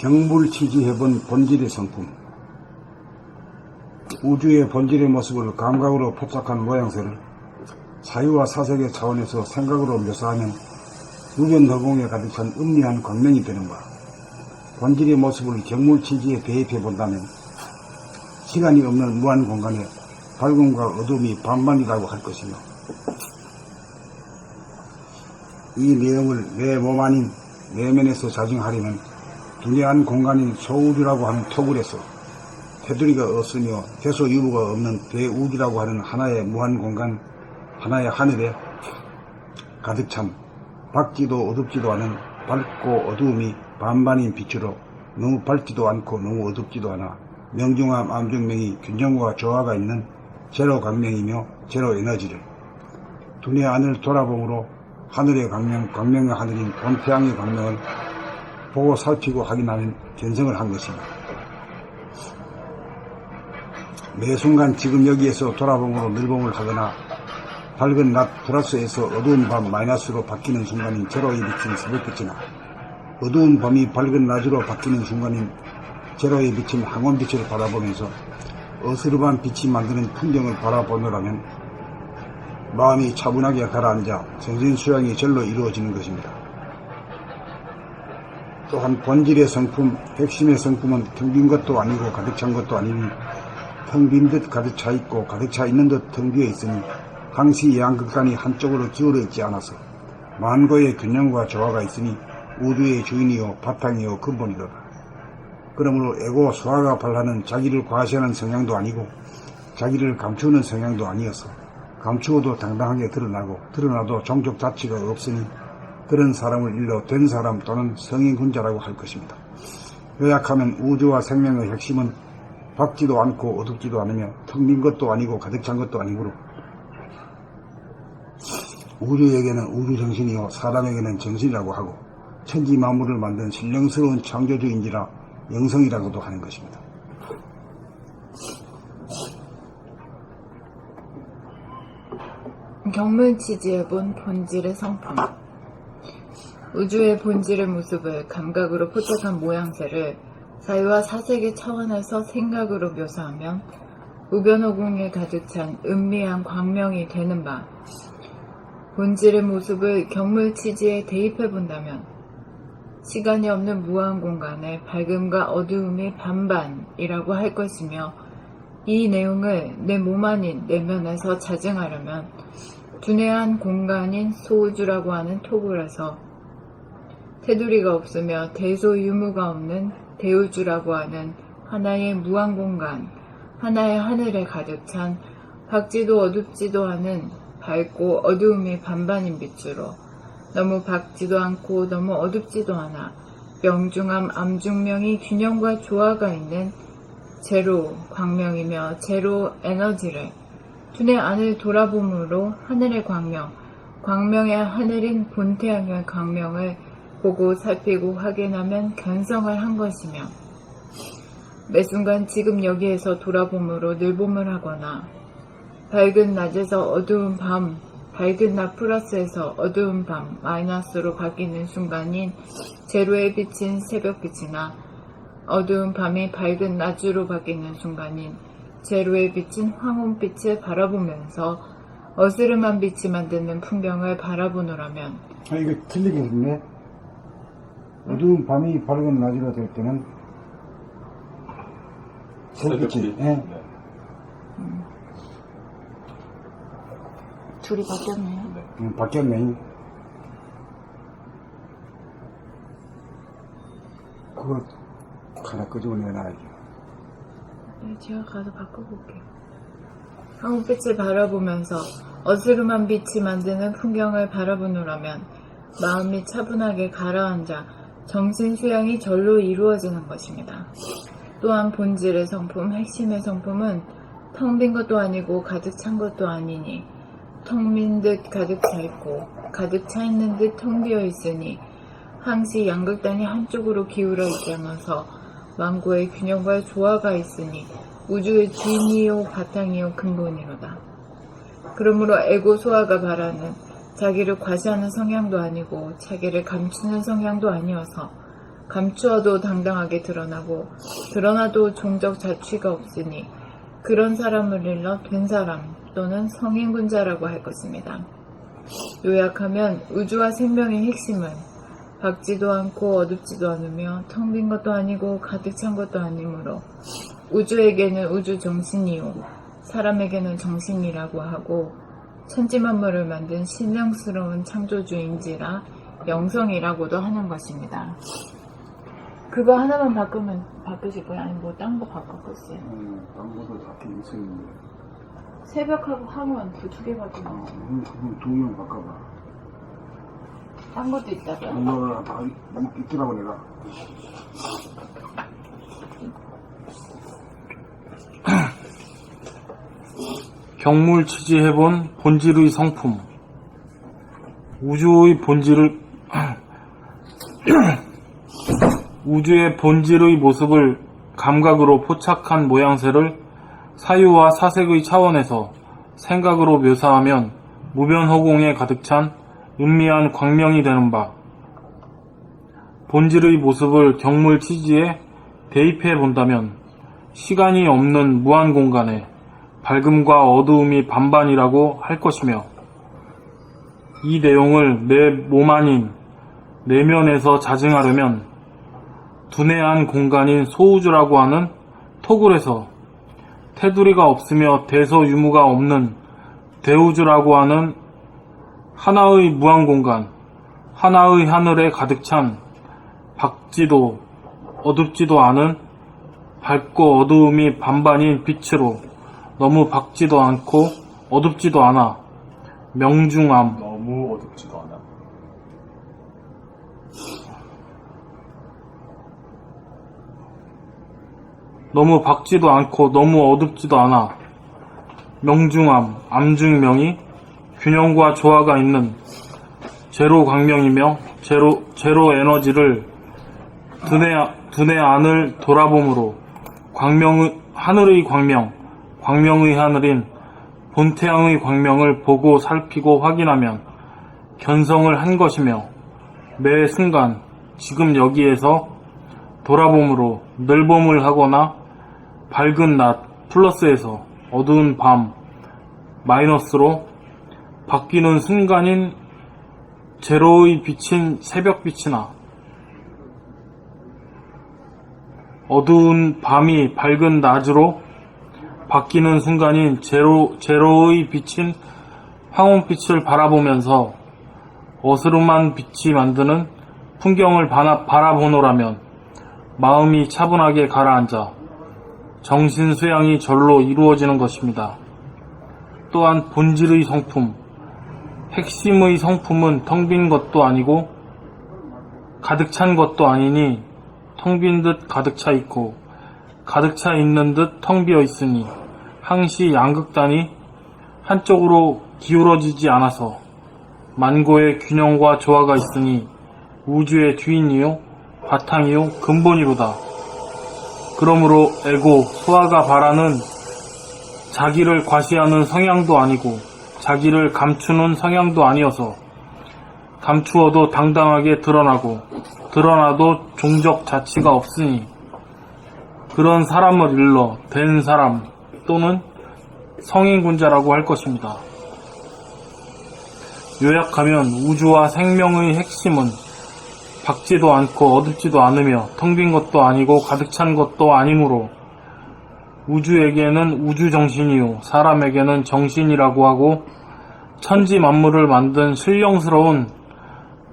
경물치지해본 본질의 성품. 우주의 본질의 모습을 감각으로 포착한 모양새를 사유와 사색의 차원에서 생각으로 묘사하면 무변허공에 가득 찬 음미한 광명이 되는 바, 본질의 모습을 경물치지에 대입해 본다면 시간이 없는 무한 공간에 밝음과 어둠이 반반이라고 할 것이며, 이 내용을 내 몸 아닌 내면에서 자증하려면 두뇌한 공간인 소우주라고 하는 토굴에서 테두리가 없으며 대소유무가 없는 대우주라고 하는 하나의 무한 공간, 하나의 하늘에 가득 찬 밝지도 어둡지도 않은 밝고 어두움이 반반인 빛으로 너무 밝지도 않고 너무 어둡지도 않아 명중함 암중명이 균형과 조화가 있는 제로 광명이며 제로 에너지를 두뇌 안을 돌아봄으로 하늘의 광명, 광명의 하늘인 본태양의 광명을 보고 살피고 확인하는 견성을 한 것입니다. 매 순간 지금 여기에서 돌아봄으로 늘봄을 하거나 밝은 낮 플러스에서 어두운 밤 마이너스로 바뀌는 순간인 제로에 비친 새벽빛이나 어두운 밤이 밝은 낮으로 바뀌는 순간인 제로에 비친 항원빛을 바라보면서 어스름한 빛이 만드는 풍경을 바라보느라면 마음이 차분하게 가라앉아 정신수양이 절로 이루어지는 것입니다. 또한 본질의 성품, 핵심의 성품은 텅 빈 것도 아니고 가득 찬 것도 아니니 텅 빈 듯 가득 차 있고 가득 차 있는 듯 텅 비어 있으니 항시 양극단이 한쪽으로 기울어 있지 않아서 만고의 균형과 조화가 있으니 우주의 주인이요 바탕이요 근본이로다. 그러므로 에고 수화가 발하는 자기를 과시하는 성향도 아니고 자기를 감추는 성향도 아니어서 감추어도 당당하게 드러나고 드러나도 종족 자체가 없으니 그런 사람을 일러 된 사람 또는 성인군자라고 할 것입니다. 요약하면 우주와 생명의 핵심은 밝지도 않고 어둡지도 않으며 텅 빈 것도 아니고 가득 찬 것도 아니므로 우주에게는 우주정신이요 사람에게는 정신이라고 하고 천지 만물을 만든 신령스러운 창조주인지라 영성이라고도 하는 것입니다. 경물치지해본 본질의 성품. 우주의 본질의 모습을 감각으로 포착한 모양새를 사유와 사색의 차원에서 생각으로 묘사하면 우변호공에 가득 찬 은미한 광명이 되는 바, 본질의 모습을 경물치지에 대입해본다면 시간이 없는 무한 공간에 밝음과 어두움이 반반이라고 할 것이며, 이 내용을 내 몸 아닌 내면에서 자증하려면 두뇌한 공간인 소우주라고 하는 토굴에서 테두리가 없으며 대소유무가 없는 대우주라고 하는 하나의 무한 공간, 하나의 하늘에 가득 찬 밝지도 어둡지도 않은 밝고 어두움이 반반인 빛으로 너무 밝지도 않고 너무 어둡지도 않아 명중함 암중명이 균형과 조화가 있는 제로 광명이며 제로 에너지를 두뇌 안을 돌아봄으로 하늘의 광명, 광명의 하늘인 본태양의 광명을 보고 살피고 확인하면 견성을 한 것이며, 매 순간 지금 여기에서 돌아봄으로 늘봄을 하거나 밝은 낮에서 어두운 밤, 밝은 낮 플러스에서 어두운 밤 마이너스로 바뀌는 순간인 제로에 비친 새벽빛이나 어두운 밤이 밝은 낮으로 바뀌는 순간인 제로에 비친 황혼빛을 바라보면서 어스름한 빛이 만드는 풍경을 바라보노라면, 이거 틀리겠네. 어두운 밤이 밝은 낮으로 될 때는 새벽빛이 둘이 바뀌었네요. 바뀌었네. 그거 하나 끄집어 내놔야죠. 네, 제가 가서 바꿔볼게요. 황혼빛을 바라보면서 어스름한 빛이 만드는 풍경을 바라보노라면 마음이 차분하게 가라앉아 정신수양이 절로 이루어지는 것입니다. 또한 본질의 성품, 핵심의 성품은 텅 빈 것도 아니고 가득 찬 것도 아니니 텅 빈 듯 가득 차 있고 가득 차 있는 듯 텅 비어 있으니 항시 양극단이 한쪽으로 기울어 있다면서 만고의 균형과 조화가 있으니 우주의 주인이요 바탕이요 근본이로다. 그러므로 에고 소아가 바라는 자기를 과시하는 성향도 아니고 자기를 감추는 성향도 아니어서 감추어도 당당하게 드러나고 드러나도 종적 자취가 없으니 그런 사람을 일러 된 사람 또는 성인군자라고 할 것입니다. 요약하면 우주와 생명의 핵심은 밝지도 않고 어둡지도 않으며 텅 빈 것도 아니고 가득 찬 것도 아니므로 우주에게는 우주 정신이요 사람에게는 정신이라고 하고 천지만물을 만든 신령스러운 창조주인지라 영성이라고도 하는 것입니다. 그거 하나만 바꾸실 거예요? 아니면 뭐 딴 거 바꿀 거어요? 아무것도 다 있었는데. 새벽하고 항원 그 두 개밖에 없어. 그럼 두 명 바꿔봐. 딴 것도 있다고요? 엄마가 다 있더라고 내가. 경물 취지해본 본질의 성품. 우주의 본질을 우주의 본질의 모습을 감각으로 포착한 모양새를 사유와 사색의 차원에서 생각으로 묘사하면 무변호공에 가득 찬 은미한 광명이 되는 바, 본질의 모습을 경물 취지에 대입해 본다면 시간이 없는 무한 공간에 밝음과 어두움이 반반이라고 할 것이며, 이 내용을 내 몸 아닌 내면에서 자증하려면 두뇌한 공간인 소우주라고 하는 토굴에서 테두리가 없으며 대서유무가 없는 대우주라고 하는 하나의 무한공간, 하나의 하늘에 가득 찬 밝지도 어둡지도 않은 밝고 어두움이 반반인 빛으로 너무 밝지도 않고 어둡지도 않아 명중함. 너무 어둡지도 않아. 너무 밝지도 않고 너무 어둡지도 않아 명중함, 암중명이 균형과 조화가 있는 제로 광명이며 제로 에너지를 두뇌 안을 돌아봄으로 하늘의 광명, 광명의 하늘인 본태양의 광명을 보고 살피고 확인하면 견성을 한 것이며, 매 순간 지금 여기에서 돌아봄으로 늘봄을 하거나 밝은 낮 플러스에서 어두운 밤 마이너스로 바뀌는 순간인 제로의 빛인 새벽빛이나 어두운 밤이 밝은 낮으로 바뀌는 순간인 제로의 빛인 황혼빛을 바라보면서 어스름한 빛이 만드는 풍경을 바라보노라면 마음이 차분하게 가라앉아 정신 수양이 절로 이루어지는 것입니다. 또한 본질의 성품, 핵심의 성품은 텅 빈 것도 아니고 가득 찬 것도 아니니 텅 빈 듯 가득 차 있고 가득 차 있는 듯 텅 비어 있으니 항시 양극단이 한쪽으로 기울어지지 않아서 만고의 균형과 조화가 있으니 우주의 주인이요 바탕이요 근본이로다. 그러므로 에고, 소아가 바라는 자기를 과시하는 성향도 아니고 자기를 감추는 성향도 아니어서 감추어도 당당하게 드러나고 드러나도 종적 자치가 없으니 그런 사람을 일러 된 사람 또는 성인군자라고 할 것입니다. 요약하면 우주와 생명의 핵심은 밝지도 않고 어둡지도 않으며 텅 빈 것도 아니고 가득 찬 것도 아니므로 우주에게는 우주정신이요 사람에게는 정신이라고 하고 천지 만물을 만든 신령스러운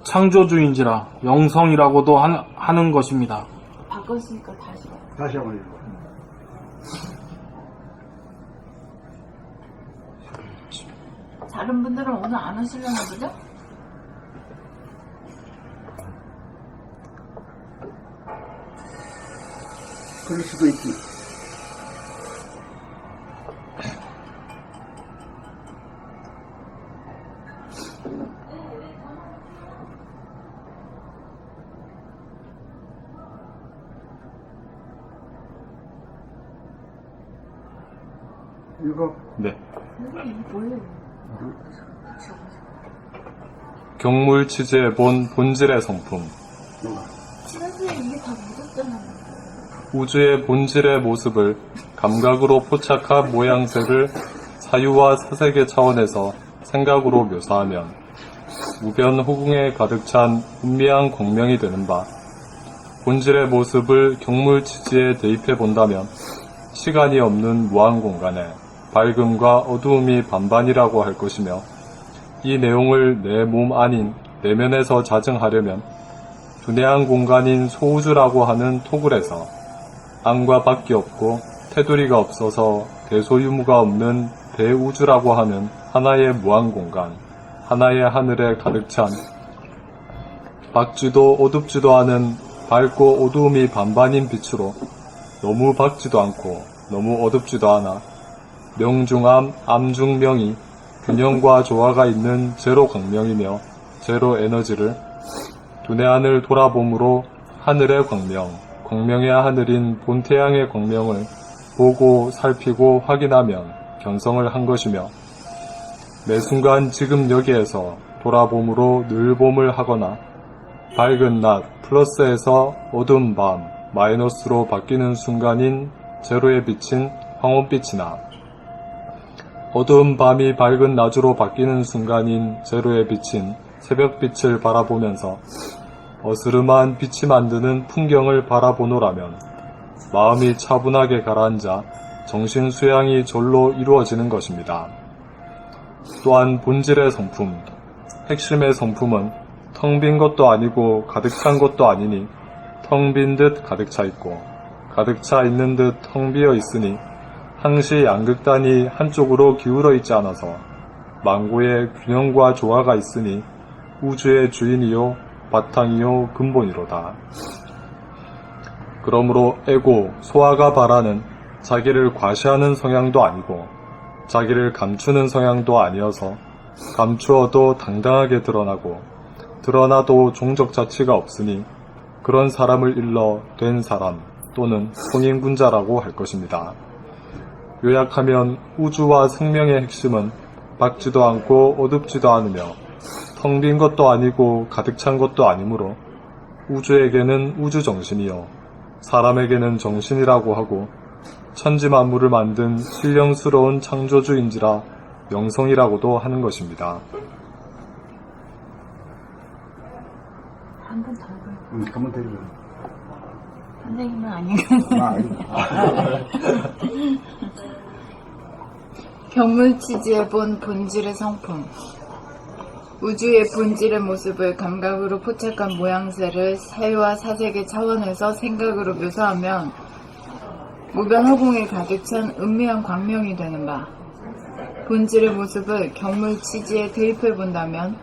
창조주인지라 영성이라고도 하는 것입니다. 바꿨으니까 다시 봐. 다시 한번 읽어. 다른 분들은 오늘 안 오시려나 보죠? 그럴 수도 있지. 읽어. 네. 선생님 뭐예요? 경물 취재해본 본질의 성품. 선생님 우주의 본질의 모습을 감각으로 포착한 모양새를 사유와 사색의 차원에서 생각으로 묘사하면 무변호궁에 가득 찬 운미한 광명이 되는 바, 본질의 모습을 경물치지에 대입해 본다면 시간이 없는 무한 공간에 밝음과 어두움이 반반이라고 할 것이며, 이 내용을 내 몸 안인 내면에서 자증하려면 두뇌한 공간인 소우주라고 하는 토굴에서 안과 밖이 없고 테두리가 없어서 대소유무가 없는 대우주라고 하는 하나의 무한 공간, 하나의 하늘에 가득 찬 밝지도 어둡지도 않은 밝고 어두움이 반반인 빛으로 너무 밝지도 않고 너무 어둡지도 않아 명중암, 암중명이 균형과 조화가 있는 제로 광명이며 제로 에너지를 두뇌 안을 돌아봄으로 하늘의 광명, 광명의 하늘인 본태양의 광명을 보고 살피고 확인하면 견성을 한 것이며, 매 순간 지금 여기에서 돌아봄으로 늘 봄을 하거나 밝은 낮 플러스에서 어두운 밤 마이너스로 바뀌는 순간인 제로에 비친 황혼빛이나 어두운 밤이 밝은 낮으로 바뀌는 순간인 제로에 비친 새벽빛을 바라보면서 어스름한 빛이 만드는 풍경을 바라보노라면 마음이 차분하게 가라앉아 정신 수양이 절로 이루어지는 것입니다. 또한 본질의 성품, 핵심의 성품은 텅 빈 것도 아니고 가득 찬 것도 아니니 텅 빈 듯 가득 차 있고 가득 차 있는 듯 텅 비어 있으니 항시 양극단이 한쪽으로 기울어 있지 않아서 만고의 균형과 조화가 있으니 우주의 주인이요 바탕이요 근본이로다. 그러므로 에고, 소아가 바라는 자기를 과시하는 성향도 아니고 자기를 감추는 성향도 아니어서 감추어도 당당하게 드러나고 드러나도 종적 자치가 없으니 그런 사람을 일러 된 사람 또는 성인군자라고 할 것입니다. 요약하면 우주와 생명의 핵심은 밝지도 않고 어둡지도 않으며 텅 빈 것도 아니고 가득 찬 것도 아니므로 우주에게는 우주정신이요 사람에게는 정신이라고 하고 천지만물을 만든 신령스러운 창조주인지라 영성이라고도 하는 것입니다. 한 번 더 해봐요. 한번 드리고. 선생님은 아닌가요? 경물치지에 본 본질의 성품. 우주의 본질의 모습을 감각으로 포착한 모양새를 사유와 사색의 차원에서 생각으로 묘사하면 무변허공에 가득 찬 은미한 광명이 되는 바, 본질의 모습을 경물치지에 대입해 본다면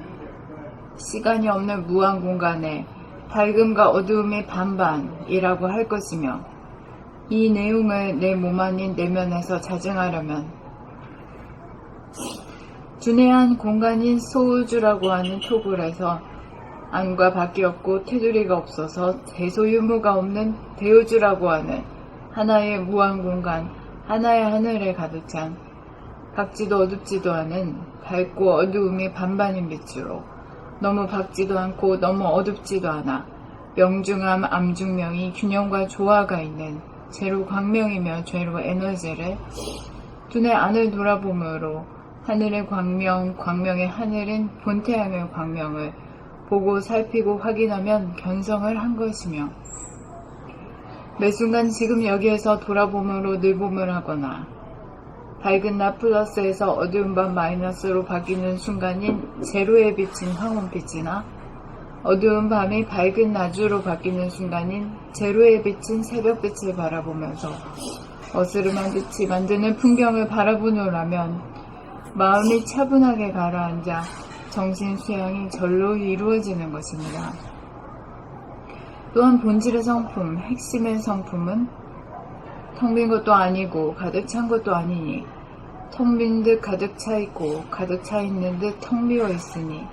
시간이 없는 무한 공간에 밝음과 어두움이 반반이라고 할 것이며, 이 내용을 내 몸 아닌 내면에서 자증하려면 두뇌한 공간인 소우주라고 하는 토굴에서 안과 밖이 없고 테두리가 없어서 대소유무가 없는 대우주라고 하는 하나의 무한 공간, 하나의 하늘에 가득 찬 밝지도 어둡지도 않은 밝고 어두움이 반반인 빛으로 너무 밝지도 않고 너무 어둡지도 않아 명중암, 암중명이 균형과 조화가 있는 제로 광명이며 제로 에너지를 두뇌 안을 돌아봄으로 하늘의 광명, 광명의 하늘인 본태양의 광명을 보고 살피고 확인하면 견성을 한 것이며, 매 순간 지금 여기에서 돌아봄으로 늘봄을 하거나 밝은 낮 플러스에서 어두운 밤 마이너스로 바뀌는 순간인 제로에 비친 황혼빛이나 어두운 밤이 밝은 낮으로 바뀌는 순간인 제로에 비친 새벽빛을 바라보면서 어스름한 빛이 만드는 풍경을 바라보노라면 마음이 차분하게 가라앉아 정신 수양이 절로 이루어지는 것입니다. 또한 본질의 성품, 핵심의 성품은 텅 빈 것도 아니고 가득 찬 것도 아니니 텅 빈 듯 가득 차 있고 가득 차 있는 듯 텅 비어 있으니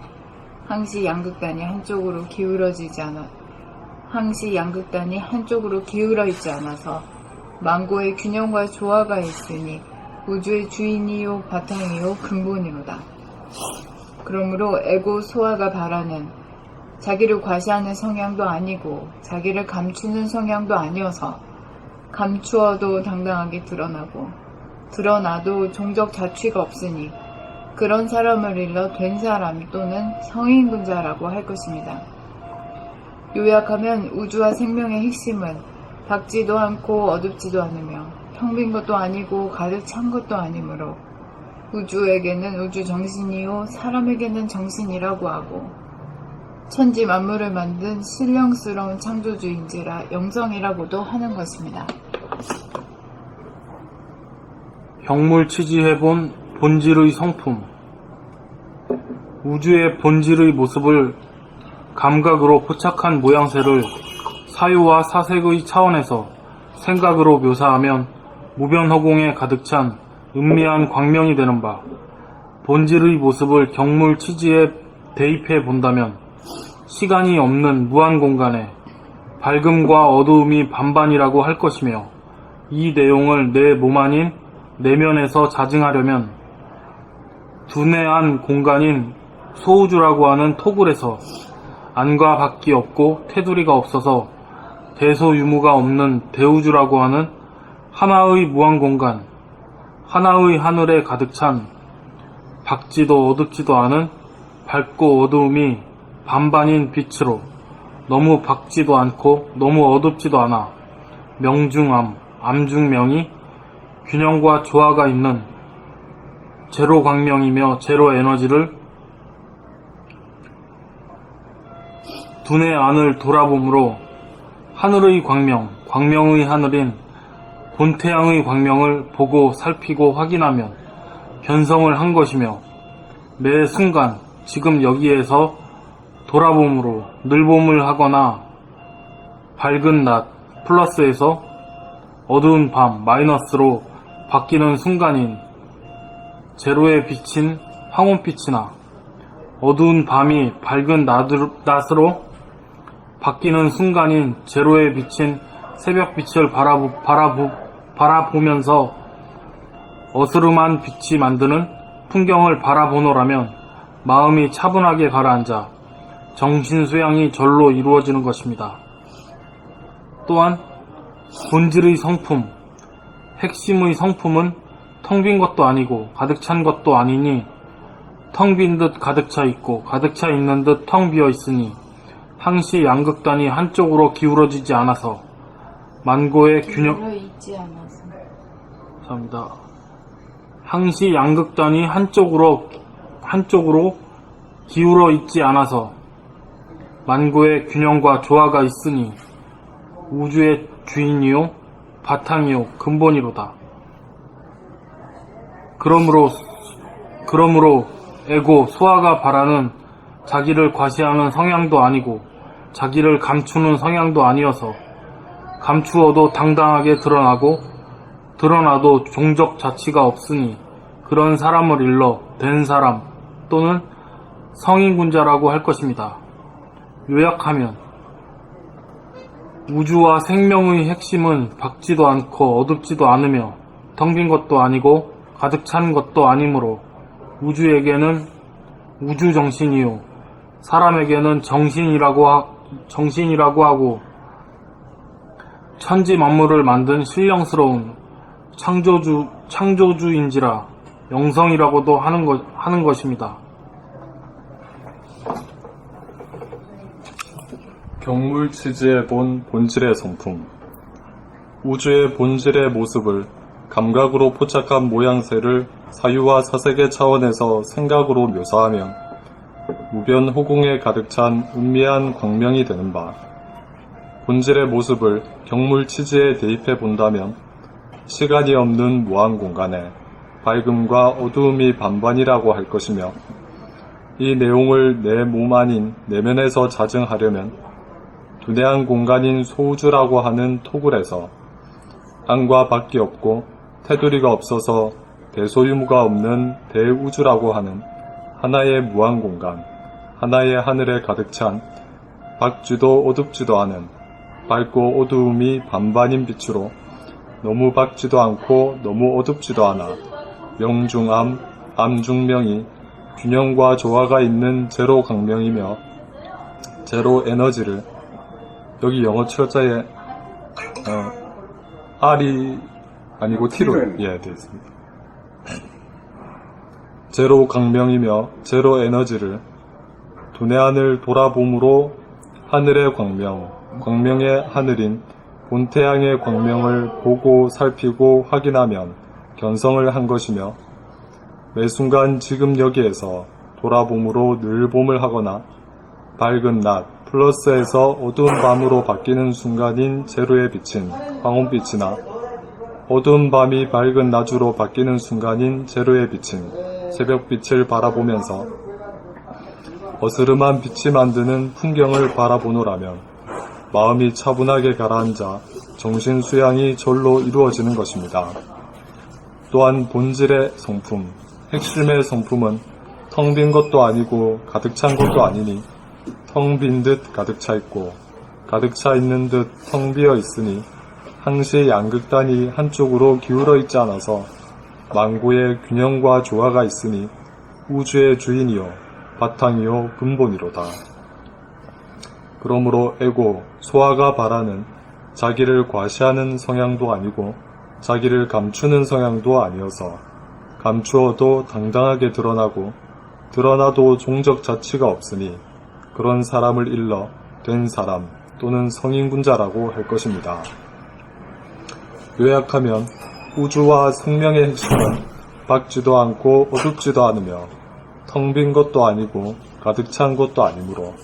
항시 양극단이 한쪽으로 기울어 있지 않아서 만고의 균형과 조화가 있으니 우주의 주인이요 바탕이요 근본이로다. 그러므로 에고 소아가 바라는 자기를 과시하는 성향도 아니고 자기를 감추는 성향도 아니어서 감추어도 당당하게 드러나도 종적 자취가 없으니 그런 사람을 일러 된 사람 또는 성인군자라고 할 것입니다. 요약하면 우주와 생명의 핵심은 밝지도 않고 어둡지도 않으며 텅 빈 것도 아니고 가득 찬 것도 아니므로 우주에게는 우주 정신이요 사람에게는 정신이라고 하고 천지 만물을 만든 신령스러운 창조주인지라 영성이라고도 하는 것입니다. 경물 취지해본 본질의 성품. 우주의 본질의 모습을 감각으로 포착한 모양새를 사유와 사색의 차원에서 생각으로 묘사하면 무변허공에 가득 찬 은미한 광명이 되는 바, 본질의 모습을 경물 취지에 대입해 본다면 시간이 없는 무한 공간에 밝음과 어두움이 반반이라고 할 것이며, 이 내용을 내 몸 아닌 내면에서 자증하려면 두뇌 안 공간인 소우주라고 하는 토굴에서 안과 밖이 없고 테두리가 없어서 대소유무가 없는 대우주라고 하는 하나의 무한공간, 하나의 하늘에 가득 찬 밝지도 어둡지도 않은 밝고 어두움이 반반인 빛으로 너무 밝지도 않고 너무 어둡지도 않아 명중암, 암중명이 균형과 조화가 있는 제로 광명이며 제로 에너지를 두뇌 안을 돌아봄으로 하늘의 광명, 광명의 하늘인 본태양의 광명을 보고 살피고 확인하면 변성을 한 것이며, 매 순간 지금 여기에서 돌아봄으로 늘봄을 하거나 밝은 낮 플러스에서 어두운 밤 마이너스로 바뀌는 순간인 제로에 비친 황혼빛이나 어두운 밤이 밝은 낮으로 바뀌는 순간인 제로에 비친 새벽빛을 바라보면서 어스름한 빛이 만드는 풍경을 바라보노라면 마음이 차분하게 가라앉아 정신수양이 절로 이루어지는 것입니다. 또한 본질의 성품, 핵심의 성품은 텅 빈 것도 아니고 가득 찬 것도 아니니 텅 빈 듯 가득 차 있고 가득 차 있는 듯 텅 비어 있으니 항시 양극단이 한쪽으로 기울어지지 않아서 만고의 균형 있지 않아서. 감사합니다. 항시 양극단이 한쪽으로 기울어 있지 않아서 만고의 균형과 조화가 있으니 우주의 주인이요 바탕이요 근본이로다. 그러므로 에고 소아가 바라는 자기를 과시하는 성향도 아니고 자기를 감추는 성향도 아니어서 감추어도 당당하게 드러나도 종적 자치가 없으니 그런 사람을 일러 된 사람 또는 성인군자라고 할 것입니다. 요약하면 우주와 생명의 핵심은 밝지도 않고 어둡지도 않으며 텅 빈 것도 아니고 가득 찬 것도 아니므로 우주에게는 우주 정신이요 사람에게는 정신이라고 하고 천지 만물을 만든 신령스러운 창조주인지라 영성이라고도 하는 것입니다. 경물 취지에 본 본질의 성품. 우주의 본질의 모습을 감각으로 포착한 모양새를 사유와 사색의 차원에서 생각으로 묘사하면 무변 호공에 가득 찬 은미한 광명이 되는 바, 본질의 모습을 경물 취지에 대입해 본다면 시간이 없는 무한 공간에 밝음과 어두움이 반반이라고 할 것이며, 이 내용을 내 몸 아닌 내면에서 자증하려면 두뇌한 공간인 소우주라고 하는 토굴에서 안과 밖이 없고 테두리가 없어서 대소유무가 없는 대우주라고 하는 하나의 무한 공간, 하나의 하늘에 가득 찬 밝지도 어둡지도 않은 밝고 어두움이 반반인 빛으로 너무 밝지도 않고 너무 어둡지도 않아 명중암, 암중명이 균형과 조화가 있는 제로 광명이며 제로 에너지를, 여기 영어 철자에 R이 아니고 T로 T로 예, 되어 있습니다. 제로 광명이며 제로 에너지를 두뇌 안을 돌아봄으로 하늘의 광명, 광명의 하늘인 본태양의 광명을 보고 살피고 확인하면 견성을 한 것이며 매 순간 지금 여기에서 돌아봄으로 늘 봄을 하거나 밝은 낮 플러스에서 어두운 밤으로 바뀌는 순간인 제로에 비친 황혼빛이나 어두운 밤이 밝은 낮으로 바뀌는 순간인 제로에 비친 새벽빛을 바라보면서 어스름한 빛이 만드는 풍경을 바라보노라면 마음이 차분하게 가라앉아 정신 수양이 절로 이루어지는 것입니다. 또한 본질의 성품, 핵심의 성품은 텅 빈 것도 아니고 가득 찬 것도 아니니 텅 빈 듯 가득 차 있고 가득 차 있는 듯 텅 비어 있으니 항시 양극단이 한쪽으로 기울어 있지 않아서 만고의 균형과 조화가 있으니 우주의 주인이요 바탕이요 근본이로다. 그러므로 에고, 소아가 바라는 자기를 과시하는 성향도 아니고 자기를 감추는 성향도 아니어서 감추어도 당당하게 드러나고 드러나도 종적 자치가 없으니 그런 사람을 일러 된 사람 또는 성인군자라고 할 것입니다. 요약하면 우주와 생명의 핵심은 밝지도 않고 어둡지도 않으며 텅 빈 것도 아니고 가득 찬 것도 아니므로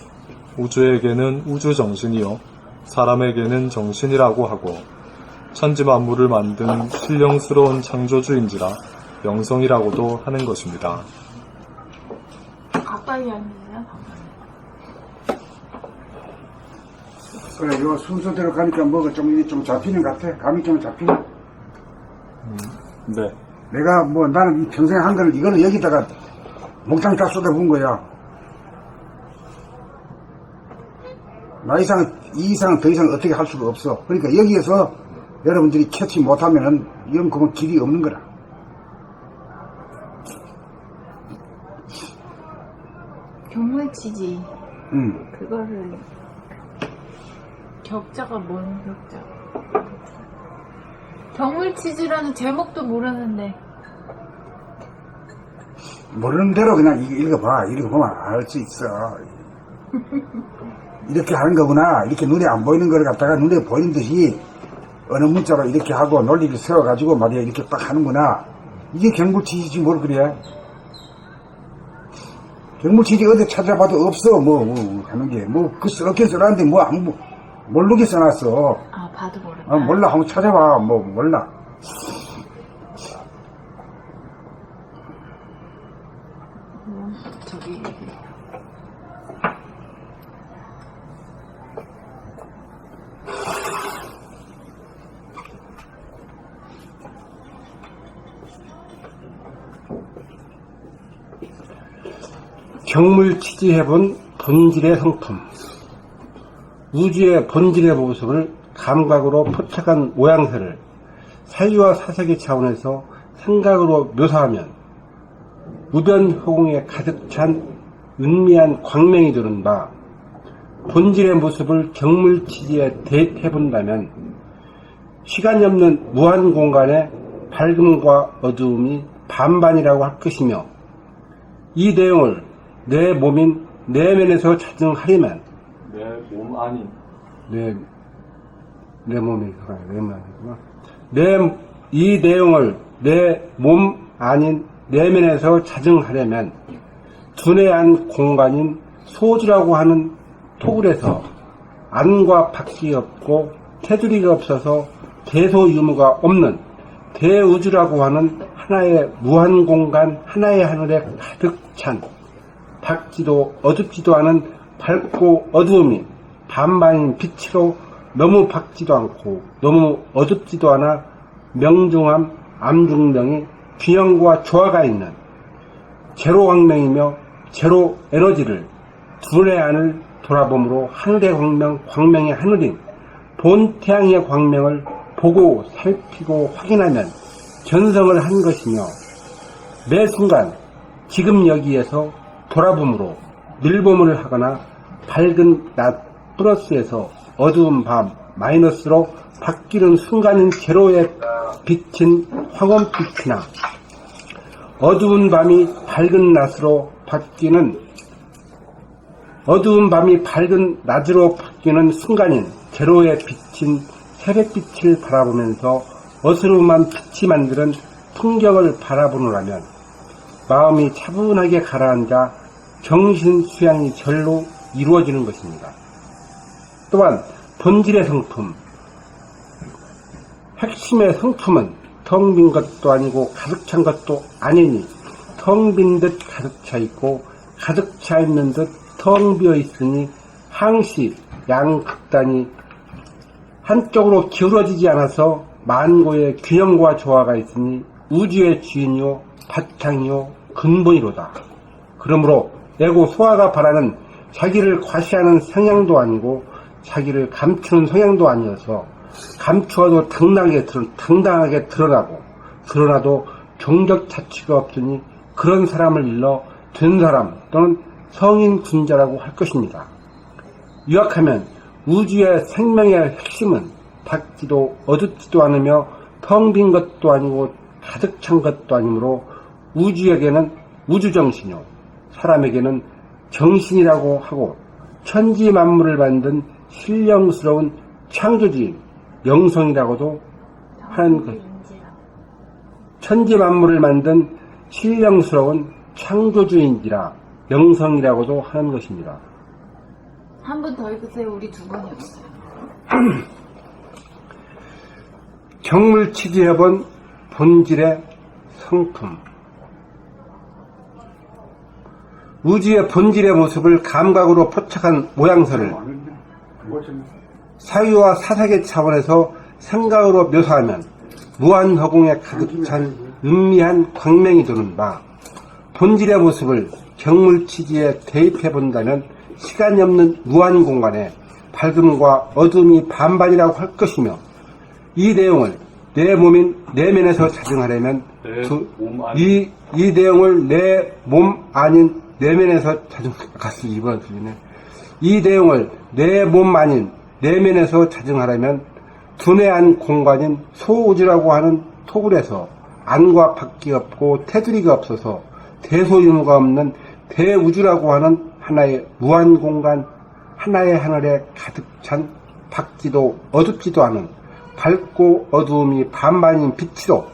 우주에게는 우주정신이요 사람에게는 정신이라고 하고 천지만물을 만든 신령스러운 창조주인지라 영성이라고도 하는 것입니다. 가까이 앉으세요. 그래, 요 순서대로 가니까 뭐가 좀 잡히는 것 같아. 감이 좀 잡히네. 네. 내가 뭐 나는 이 평생에 한 거를 이거는 여기다가 몽땅 다 쏟아부은 거야. 나 이상, 이 이상은 더 이상 어떻게 할 수가 없어. 그러니까 여기에서 여러분들이 캐치 못하면은 이건 그건 길이 없는 거라. 경물치지. 응. 그거를 격자가 뭔 격자? 경물치지라는 제목도 모르는데. 모르는 대로 그냥 읽어봐. 읽어보면 알 수 있어. 이렇게 하는 거구나. 이렇게 눈에 안 보이는 걸 갖다가 눈에 보이는 듯이 어느 문자로 이렇게 하고 논리를 세워가지고 말이야 이렇게 딱 하는구나. 이게 경물치지지 뭘 그래. 경물치지 어디 찾아봐도 없어. 하는 게. 그 써놓긴 써놨는데 모르게 써놨어. 아, 봐도 모른다. 몰라. 한번 찾아봐. 몰라. 저기. 경물치지해본 본질의 성품. 우주의 본질의 모습을 감각으로 포착한 모양새를 사유와 사색의 차원에서 생각으로 묘사하면 무변호공에 가득 찬 은미한 광명이 되는 바 본질의 모습을 경물치지에 대입해본다면 시간이 없는 무한 공간의 밝음과 어두움이 반반이라고 할 것이며 이 내용을 내 몸인 내면에서 자증하려면 내 몸 아닌 내 몸이 아니구나. 이 내용을 내 몸 아닌 내면에서 자증하려면 두뇌한 공간인 소주라고 하는 토굴에서 안과 밖이 없고 테두리가 없어서 대소유무가 없는 대우주라고 하는 하나의 무한 공간 하나의 하늘에 가득 찬 밝지도 어둡지도 않은 밝고 어두움이 반반인 빛으로 너무 밝지도 않고 너무 어둡지도 않아 명중함 암중명이 균형과 조화가 있는 제로 광명이며 제로 에너지를 두뇌 안을 돌아봄으로 하늘의 광명의 하늘인 본 태양의 광명을 보고 살피고 확인하면 견성을 한 것이며 매 순간 지금 여기에서 돌아봄으로 늘봄을 하거나 밝은 낮 플러스에서 어두운 밤 마이너스로 바뀌는 순간인 제로의 빛인 황혼빛이나 어두운 밤이 밝은 낮으로 바뀌는 순간인 제로의 빛인 새벽빛을 바라보면서 어스름한 빛이 만드는 풍경을 바라보노라면 마음이 차분하게 가라앉아 정신 수양이 절로 이루어지는 것입니다. 또한 본질의 성품, 핵심의 성품은 텅 빈 것도 아니고 가득 찬 것도 아니니 텅 빈 듯 가득 차 있고 가득 차 있는 듯 텅 비어 있으니 항시 양극단이 한쪽으로 기울어지지 않아서 만고의 균형과 조화가 있으니 우주의 주인이요 바탕이요 근본이로다. 그러므로 에고 소아가 바라는 자기를 과시하는 성향도 아니고 자기를 감추는 성향도 아니어서 감추어도 당당하게 드러나도 종적 자취가 없으니 그런 사람을 일러 된 사람 또는 성인 군자라고 할 것입니다. 요약하면 우주의 생명의 핵심은 밝지도 어둡지도 않으며 텅 빈 것도 아니고 가득 찬 것도 아니므로 우주에게는 우주정신이요 사람에게는 정신이라고 하고 천지 만물을 만든 신령스러운 창조주인 영성이라고도 하는 것. 천지 만물을 만든 신령스러운 창조주인이라 영성이라고도 하는 것입니다. 한 분 더 읽으세요. 우리 두 분이 없어요. 경물치지해본 본질의 성품. 우주의 본질의 모습을 감각으로 포착한 모양새를 사유와 사색의 차원에서 생각으로 묘사하면 무한허공에 가득 찬 은미한 광명이 도는 바, 본질의 모습을 경물치지에 대입해본다면 시간이 없는 무한공간에 밝음과 어둠이 반반이라고 할 것이며, 이 내용을 내 몸인 내면에서 자증하려면 이 내용을 내 몸 아닌 내면에서 이 내용을 내 몸 아닌 내면에서 자증하려면 두뇌 안 공간인 소우주라고 하는 토굴에서 안과 밖이 없고 테두리가 없어서 대소유무가 없는 대우주라고 하는 하나의 무한공간, 하나의 하늘에 가득 찬 밝지도 어둡지도 않은 밝고 어두움이 반반인 빛이로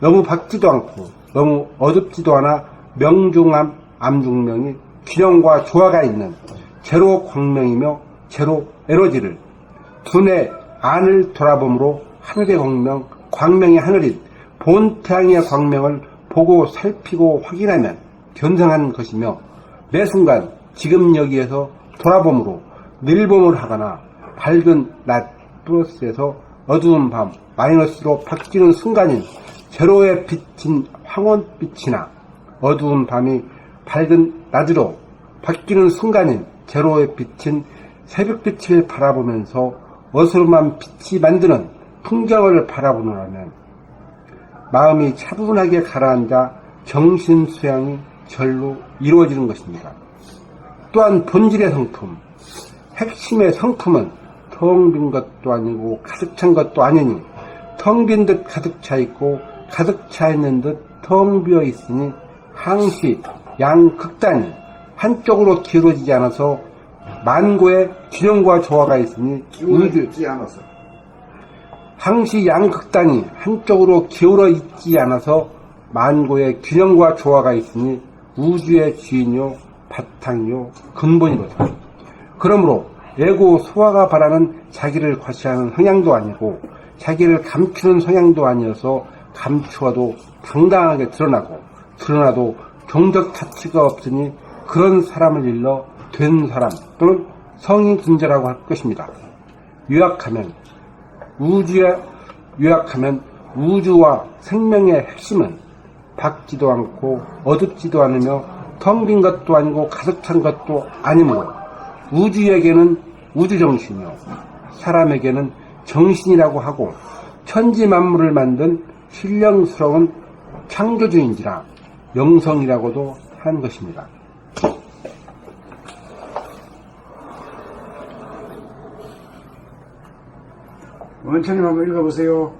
너무 밝지도 않고 너무 어둡지도 않아 명중암 암중명이 균형과 조화가 있는 제로 광명이며 제로 에너지를 두뇌 안을 돌아봄으로 하늘의 광명의 하늘인 본태양의 광명을 보고 살피고 확인하면 견성하는 것이며, 매 순간 지금 여기에서 돌아봄으로 늘봄을 하거나 밝은 낮 플러스에서 어두운 밤 마이너스로 바뀌는 순간인 제로의 빛인 황혼빛이나 어두운 밤이 밝은 낮으로 바뀌는 순간인 제로의 빛인 새벽빛을 바라보면서 어스름한 빛이 만드는 풍경을 바라보노라면 마음이 차분하게 가라앉아 정신 수양이 절로 이루어지는 것입니다. 또한 본질의 성품, 핵심의 성품은 텅 빈 것도 아니고 가득 찬 것도 아니니 텅 빈 듯 가득 차 있고 가득 차 있는 듯 텅 비어 있으니 항시 양극단이 한쪽으로 기울어지지 않아서 만고의 균형과 조화가 있으니 기울어지지 않아서 항시 양극단이 한쪽으로 기울어 있지 않아서 만고의 균형과 조화가 있으니 우주의 주인이요 바탕이요 근본이로다. 그러므로 에고 소아가 바라는 자기를 과시하는 성향도 아니고 자기를 감추는 성향도 아니어서 감추어도 당당하게 드러나도 종적 가치가 없으니 그런 사람을 일러 된 사람 또는 성인 군자라고 할 것입니다. 요약하면 우주와 생명의 핵심은 밝지도 않고 어둡지도 않으며 텅 빈 것도 아니고 가득 찬 것도 아니므로 우주에게는 우주정신이요 사람에게는 정신이라고 하고 천지 만물을 만든 신령스러운 창조주인지라 영성이라고도 하는 것입니다. 원천님 한번 읽어보세요.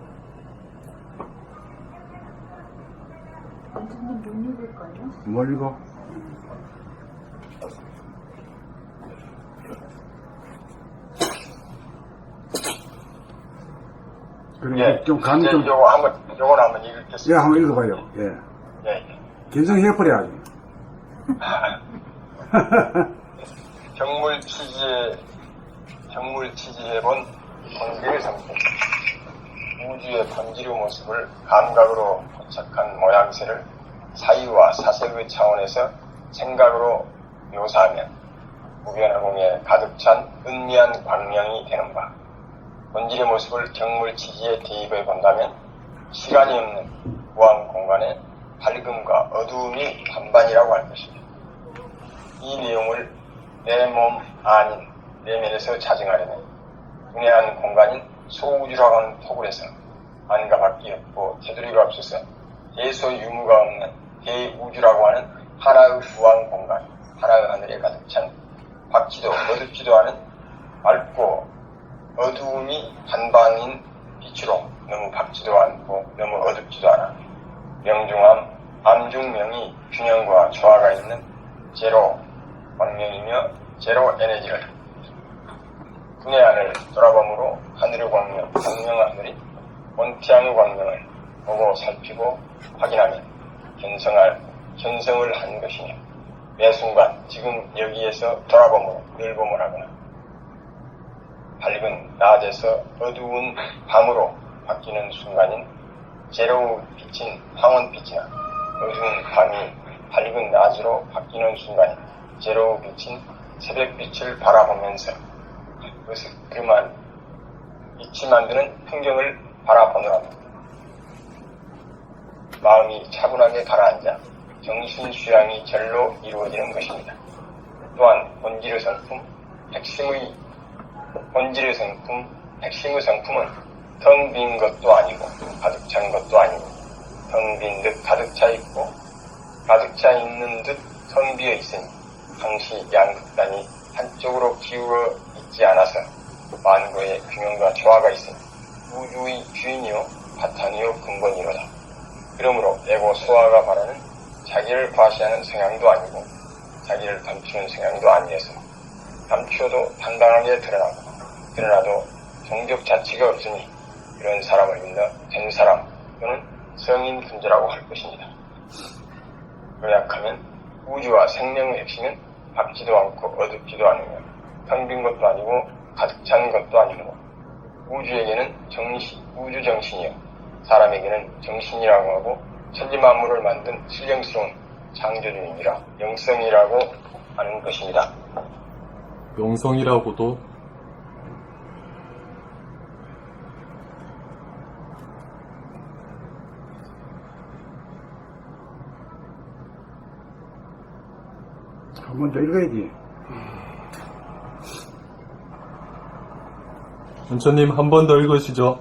원장님 못 읽을까요? 뭘 읽어? 그래, 좀 감이 좀, 요거는 한번 읽겠습니다. 예, 한번 읽어봐요. 예. 예, 예. 견성해버려야지. 경물 취지해본 번개의 상품. 우주의 번지류 모습을 감각으로 포착한 모양새를 사유와 사색의 차원에서 생각으로 묘사하면 무변화공에 가득 찬 은미한 광명이 되는 바. 본질의 모습을 경물 취지에 대입해 본다면 시간이 없는 무한 공간에 밝음과 어두움이 반반이라고 할 것입니다. 이 내용을 내 몸 아닌 내면에서 자증하려면 분해한 공간인 소우주라고 하는 토굴에서 안과 밖이 없고 테두리가 없어서 대소유무가 없는 대우주라고 하는 하나의 무한 공간, 하나의 하늘에 가득 찬 밝지도 어둡지도 않은 맑고 어두움이 반반인 빛으로 너무 밝지도 않고 너무 어둡지도 않아 명중함, 암중명이 균형과 조화가 있는 제로 광명이며 제로 에너지를 분해 안을 돌아봄으로 하늘의 광명, 광명하늘이 원태양의 광명을 보고 살피고 확인하면 견성을 한 것이며 매 순간 지금 여기에서 돌아봄으로 늘봄을 하거나 밝은 낮에서 어두운 밤으로 바뀌는 순간인 제로의 빛인 황혼빛이나 어두운 밤이 밝은 낮으로 바뀌는 순간인 제로의 빛인 새벽빛을 바라보면서 그것을 그만 빛이 만드는 풍경을 바라보느라 마음이 차분하게 가라앉아 정신 수양이 절로 이루어지는 것입니다. 또한 본질의 성품, 핵심의 성품은 텅 빈 것도 아니고 가득 찬 것도 아니고 텅 빈 듯 가득 차 있고 가득 차 있는 듯 텅 비어 있으니 항시 양극단이 한쪽으로 기울어 있지 않아서 만고의 균형과 조화가 있으니 우주의 주인이요 바탕이요 근본이로다. 그러므로 에고 소화가 바라는 자기를 과시하는 성향도 아니고 자기를 감추는 성향도 아니어서 감추어도 당당하게 드러나도 종족 자치가 없으니 이런 사람을 믿는 된 사람 또는 성인 분자라고 할 것입니다. 요약하면 우주와 생명의 핵심은 밝지도 않고 어둡지도 않으며 텅 빈 것도 아니고 가득 찬 것도 아니고 우주에게는 우주 정신이요 사람에게는 정신이라고 하고 천지만물을 만든 신령스러운 창조주이라 영성이라고 하는 것입니다. 영성이라고도 한 번 더 읽어야지. 원천님 한 번 더 읽으시죠.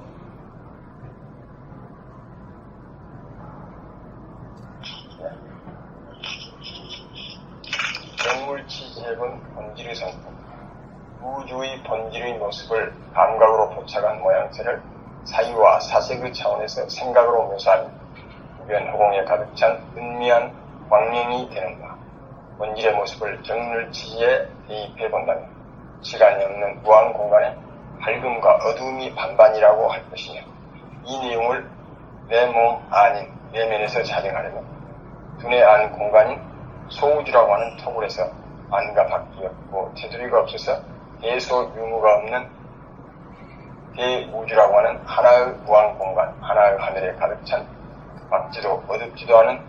경물 취지해본 본질의 성품, 우주의 본질의 모습을 감각으로 포착한 모양새를 사유와 사색의 차원에서 생각으로 묘사하니 무변허공에 가득 찬 은미한 광명이 되는 바. 본질의 모습을 경물 취지에 대입해 본다면 시간이 없는 무한 공간에 밝음과 어두움이 반반이라고 할 것이며 이 내용을 내 몸 아닌 내면에서 자정하려면 두뇌 안 공간인 소우주라고 하는 토굴에서 안과 밖이 없고 테두리가 없어서 대소유무가 없는 대우주라고 하는 하나의 무한 공간, 하나의 하늘에 가득 찬 밝지도 어둡지도 않은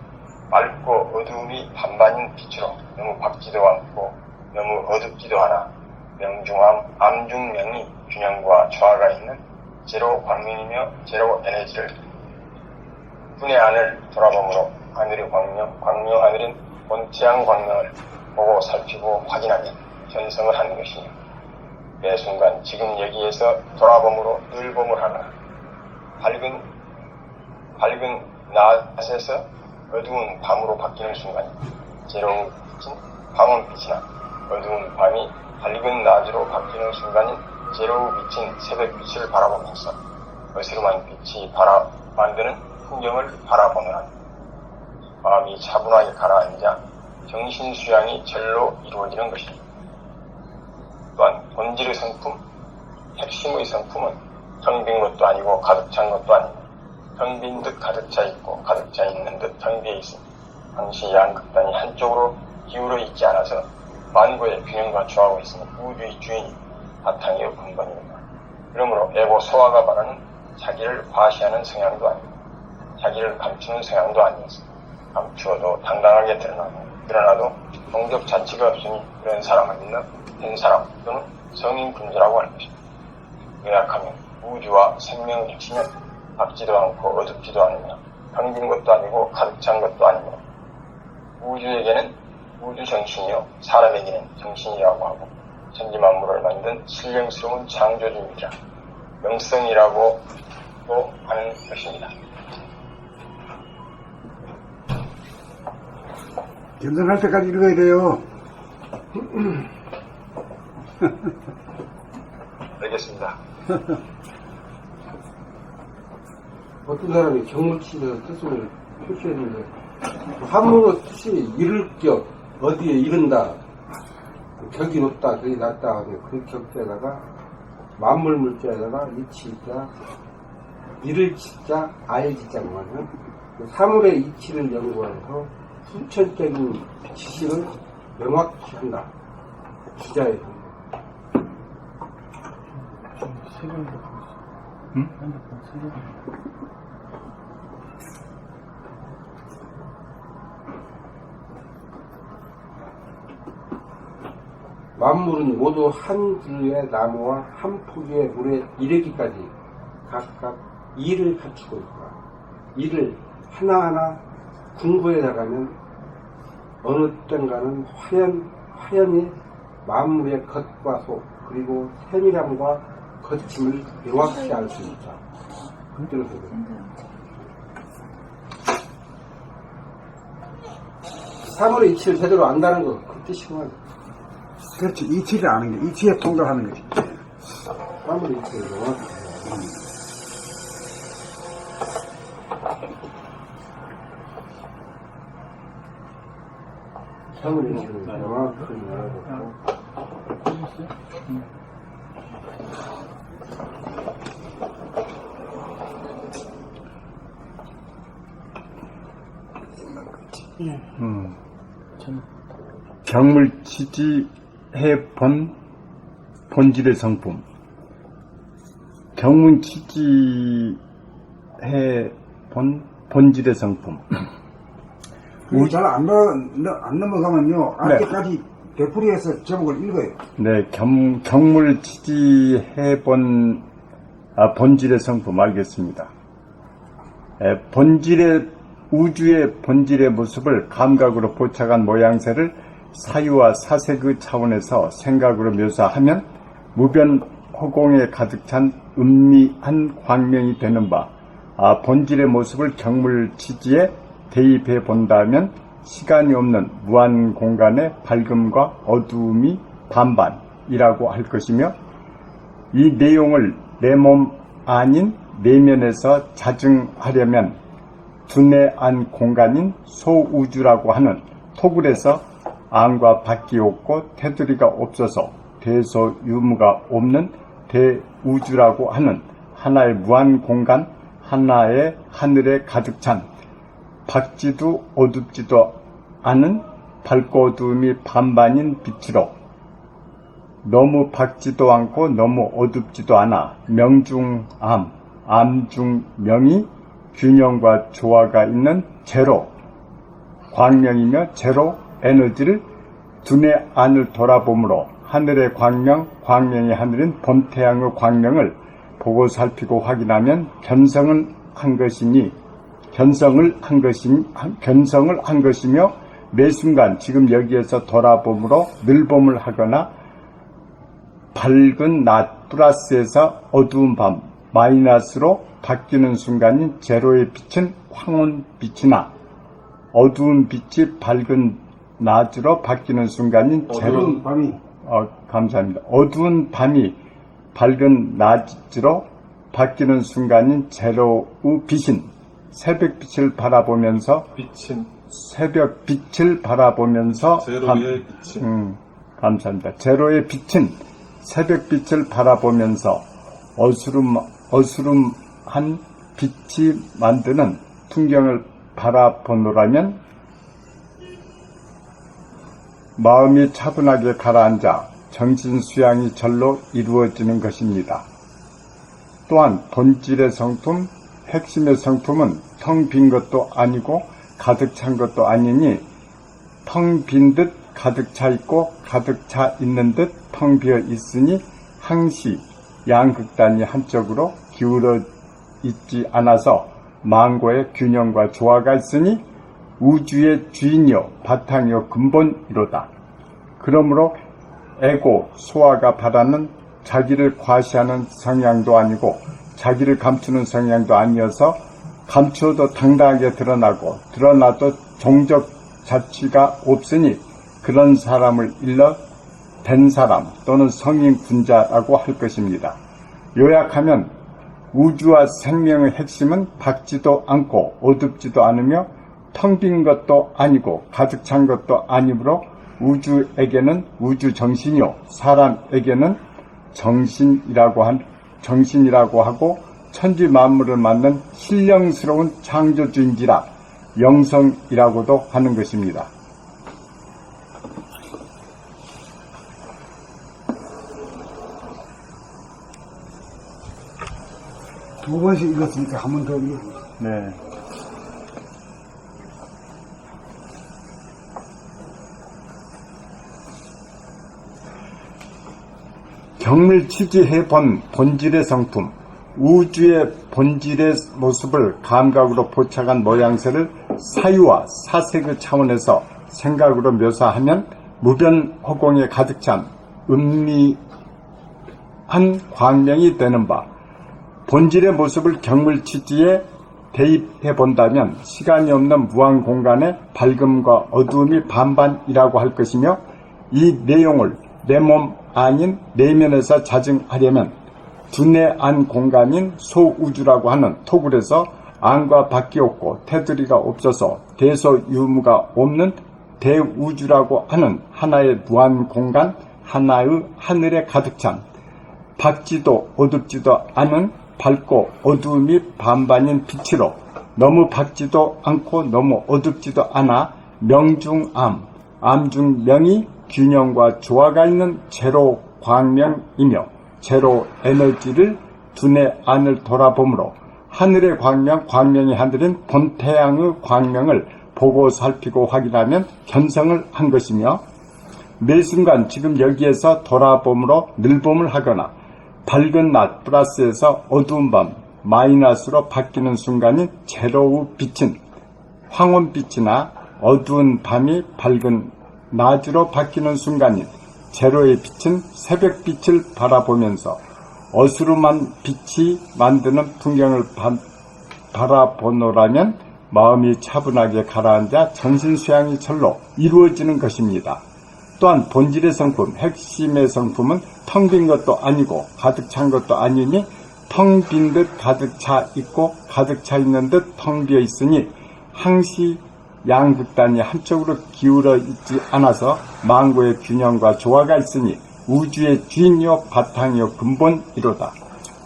맑고 어두움이 반반인 빛으로 너무 밝지도 않고 너무 어둡지도 않아 명중함, 암중명이 균형과 조화가 있는 제로 광명이며 제로 에너지를 분해 안을 돌아봄으로 하늘의 광명 하늘인 본태양 광명을 보고 살피고 확인하면 견성을 하는 것이며 매 순간 지금 여기에서 돌아봄으로 늘봄을 하거나 밝은 낮에서 어두운 밤으로 바뀌는 순간 제로의 빛인 황혼빛이나 어두운 밤이 밝은 낮으로 바뀌는 순간인 제로 비친 새벽 빛을 바라보면서 어스름한 빛이 만드는 풍경을 바라보느라 마음이 차분하게 가라앉아 정신 수양이 절로 이루어지는 것입니다. 또한 본질의 성품, 핵심의 성품은 텅 빈 것도 아니고 가득 찬 것도 아니고 텅 빈 듯 가득 차 있고 가득 차 있는 듯 텅 비어 있으니 항시 양극단이 한쪽으로 기울어 있지 않아서 만고의 균형과 조화하고 있으니 우주의 주인이 바탕이요 근본입니다. 그러므로 에고 소화가 바라는 자기를 과시하는 성향도 아니고 자기를 감추는 성향도 아니었습니다. 감추어도 당당하게 드러나도 동격 자치가 없으니 그런 사람을 믿는 된 사람 또는 성인 군주라고 할 것입니다. 요약하면 우주와 생명을 합치면 밝지도 않고 어둡지도 않으며 텅 빈 것도 아니고 가득 찬 것도 아니며 우주에게는 우주 정신이요 사람에게는 정신이라고 하고 천지만물을 만든 신령스러운 창조주이자 영성이라고 또 하는 것입니다. 겸손할 때까지 읽어야 돼요. 알겠습니다. 어떤 사람이 경물치에서 뜻을 표시했는데 한문어 뜻이 이를 격, 어디에 이른다, 격이 높다, 격이 낮다 하면 그 격자에다가 만물 물자에다가 이치자, 이를 치자, 알지자고 하면 사물의 이치를 연구해서 후천적인 지식을 명확히 한다. 기자에 만물은 모두 한 그루의 나무와 한 포기의 물에 이르기까지 각각 일을 갖추고 있다. 이를 하나하나 공부해 나가면 어느 땐가는 화연히 만물의 겉과 속 그리고 세밀함과 거침을 명확히 알 수 있다. 그때로서 사물의 이치를 제대로 안다는 거 그 뜻이구만. 그렇지. 이치를 아는 게, 이치에 통달하는 것이. 사물의 이치를 명확히 사물의 이치를 명확히 알아보고 경물치지해본 본질의 성품. 경문치지해본 본질의 성품. 잘 안 넘어가면요. 알 때까지 되풀이해서 제목을 읽어요. 네, 경물치지해본 본질의 성품 알겠습니다. 우주의 본질의 모습을 감각으로 포착한 모양새를 사유와 사색의 차원에서 생각으로 묘사하면 무변 허공에 가득 찬 은미한 광명이 되는 바, 본질의 모습을 경물치지에 대입해 본다면 시간이 없는 무한 공간의 밝음과 어두움이 반반이라고 할 것이며, 이 내용을 내 몸 아닌 내면에서 자증하려면 두뇌 안 공간인 소우주라고 하는 토굴에서 안과 밖이 없고 테두리가 없어서 대소유무가 없는 대우주라고 하는 하나의 무한 공간, 하나의 하늘에 가득 찬 밝지도 어둡지도 않은 밝고 어두움이 반반인 빛으로 너무 밝지도 않고 너무 어둡지도 않아 명중암, 암중명이 균형과 조화가 있는 제로 광명이며 제로 에너지를 두뇌 안을 돌아보므로 하늘의 광명, 광명의 하늘인 본태양의 광명을 보고 살피고 확인하면 견성을 한 것이며 매 순간 지금 여기에서 돌아보므로 늘봄을 하거나 밝은 낮 플러스에서 어두운 밤 마이너스로 바뀌는 순간인 제로의 빛은 황혼빛이나 어두운 빛이 밝은 낮으로 바뀌는 순간인 제로. 어두운 밤이. 감사합니다. 어두운 밤이 밝은 낮으로 바뀌는 순간인 제로의 빛인 새벽빛을 바라보면서 빛인 제로의 빛인 감사합니다. 제로의 빛은 새벽빛을 바라보면서 어스름한 빛이 만드는 풍경을 바라보노라면 마음이 차분하게 가라앉아 정신 수양이 절로 이루어지는 것입니다. 또한 본질의 성품, 핵심의 성품은 텅 빈 것도 아니고 가득 찬 것도 아니니 텅 빈 듯 가득 차 있고 가득 차 있는 듯 텅 비어 있으니 항시 양극단이 한쪽으로 기울어 있지 않아서 망고의 균형과 조화가 있으니 우주의 주인이요 바탕이요 근본이로다. 그러므로 에고 소아가 바라는 자기를 과시하는 성향도 아니고 자기를 감추는 성향도 아니어서 감추어도 당당하게 드러나고 드러나도 종적 자취가 없으니 그런 사람을 일러 된 사람 또는 성인 군자라고 할 것입니다. 요약하면 우주와 생명의 핵심은 밝지도 않고 어둡지도 않으며 텅 빈 것도 아니고 가득 찬 것도 아니므로 우주에게는 우주 정신이요 사람에게는 정신이라고 하고 천지 만물을 만든 신령스러운 창조주인지라 영성이라고도 하는 것입니다. 두 번씩 읽었으니까 한 번 더 읽어보세요. 네. 경밀취지해 본 본질의 성품, 우주의 본질의 모습을 감각으로 포착한 모양새를 사유와 사색의 차원에서 생각으로 묘사하면 무변허공에 가득 찬 은미한 광명이 되는 바, 본질의 모습을 경물치지에 대입해 본다면 시간이 없는 무한 공간의 밝음과 어두움이 반반이라고 할 것이며 이 내용을 내 몸 아닌 내면에서 자증하려면 두뇌 안 공간인 소우주라고 하는 토굴에서 안과 밖이 없고 테두리가 없어서 대소유무가 없는 대우주라고 하는 하나의 무한 공간, 하나의 하늘에 가득 찬 밝지도 어둡지도 않은 밝고 어두움이 반반인 빛으로 너무 밝지도 않고 너무 어둡지도 않아 명중암, 암중명이 균형과 조화가 있는 제로 광명이며 제로 에너지를 두뇌 안을 돌아보므로 하늘의 광명, 광명의 하늘인 본태양의 광명을 보고 살피고 확인하면 견성을 한 것이며 매 순간 지금 여기에서 돌아봄으로 늘봄을 하거나 밝은 낮 플러스에서 어두운 밤 마이너스로 바뀌는 순간인 제로의 빛은 황혼빛이나 어두운 밤이 밝은 낮으로 바뀌는 순간인 제로의 빛은 새벽빛을 바라보면서 어스름한 빛이 만드는 풍경을 바라보노라면 마음이 차분하게 가라앉아 정신수양이 절로 이루어지는 것입니다. 또한 본질의 성품, 핵심의 성품은 텅 빈 것도 아니고 가득 찬 것도 아니니 텅 빈 듯 가득 차 있고 가득 차 있는 듯 텅 비어 있으니 항시 양극단이 한쪽으로 기울어 있지 않아서 망고의 균형과 조화가 있으니 우주의 주인이요 바탕이요 근본이로다.